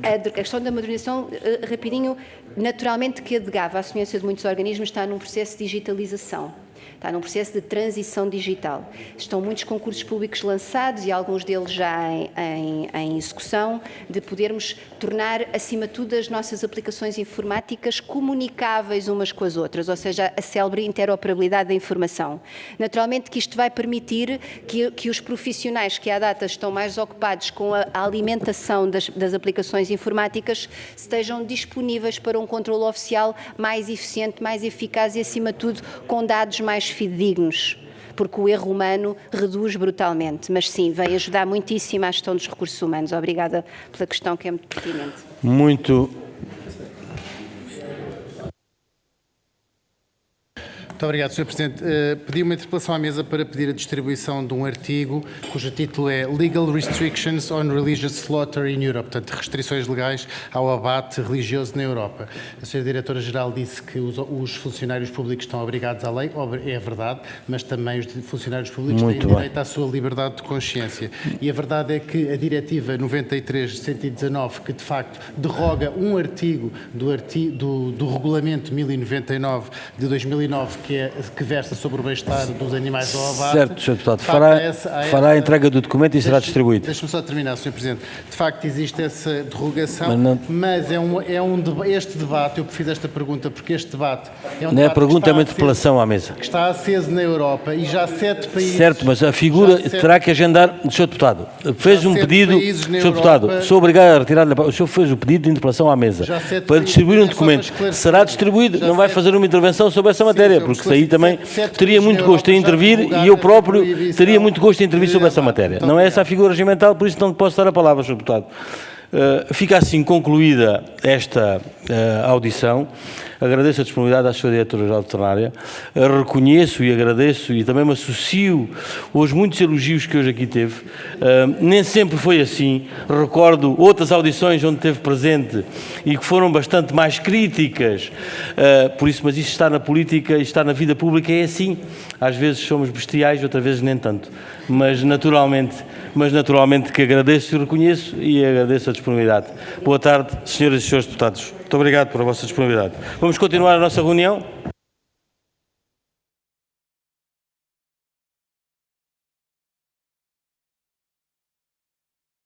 A questão da modernização, rapidinho, naturalmente que a DGAV, à semelhança de muitos organismos, está num processo de digitalização. Está num processo de transição digital. Estão muitos concursos públicos lançados e alguns deles já em execução, de podermos tornar, acima de tudo, as nossas aplicações informáticas comunicáveis umas com as outras, ou seja, a célebre interoperabilidade da informação. Naturalmente que isto vai permitir que os profissionais que à data estão mais ocupados com a alimentação das aplicações informáticas estejam disponíveis para um controle oficial mais eficiente, mais eficaz e, acima de tudo, com dados mais fidedignos. porque o erro humano reduz brutalmente. Mas sim, vem ajudar muitíssimo à gestão dos recursos humanos. Obrigada pela questão, que é muito pertinente. Muito Muito obrigado, Sr. Presidente. Pedi uma interpelação à mesa para pedir a distribuição de um artigo cujo título é Legal Restrictions on Religious Slaughter in Europe, portanto, restrições legais ao abate religioso na Europa. A Sra. Diretora-Geral disse que os funcionários públicos estão obrigados à lei, é verdade, mas também os funcionários públicos têm direito à sua liberdade de consciência. E a verdade é que a Diretiva 93/119, que de facto derroga um artigo do Regulamento 1099 de 2009, que versa sobre o bem-estar dos animais ao abate. certo, Sr. Deputado. Fará a entrega do documento e será distribuído. Deixe-me só terminar, Sr. Presidente. De facto, existe essa derrogação, Mas este debate, eu fiz esta pergunta porque este debate é um não é a debate pergunta, é uma que está interpelação à mesa. que está aceso na Europa e já 7 países... Certo, mas a figura terá que agendar. Sr. Deputado, fez um 7 pedido. países na Sr. Deputado, Europa- sou obrigado a retirar. O senhor fez o pedido de interpelação à mesa Já 7 para países- distribuir um é só para documento. esclarecer. Será distribuído, Já não vai 7 fazer uma intervenção sobre essa matéria, Sr. porque isso aí também 7 teria países muito na gosto em Europa já intervir divulgaram e eu essa próprio proibição teria muito gosto em intervir sobre essa de matéria. abate. Não é Muito essa a figura regimental, por isso não lhe posso dar a palavra, Sr. Deputado. Fica assim concluída esta audição. Agradeço a disponibilidade à Sra. Diretora-Geral Veterinária. Reconheço e agradeço e também me associo aos muitos elogios que hoje aqui teve. Nem sempre foi assim. Recordo outras audições onde esteve presente e que foram bastante mais críticas. Por isso, mas isto está na política e está na vida pública, é assim. Às vezes somos bestiais, outras vezes nem tanto. Mas naturalmente que agradeço e reconheço e agradeço a disponibilidade. Boa tarde, senhoras e senhores deputados. Muito obrigado pela vossa disponibilidade. Vamos continuar a nossa reunião.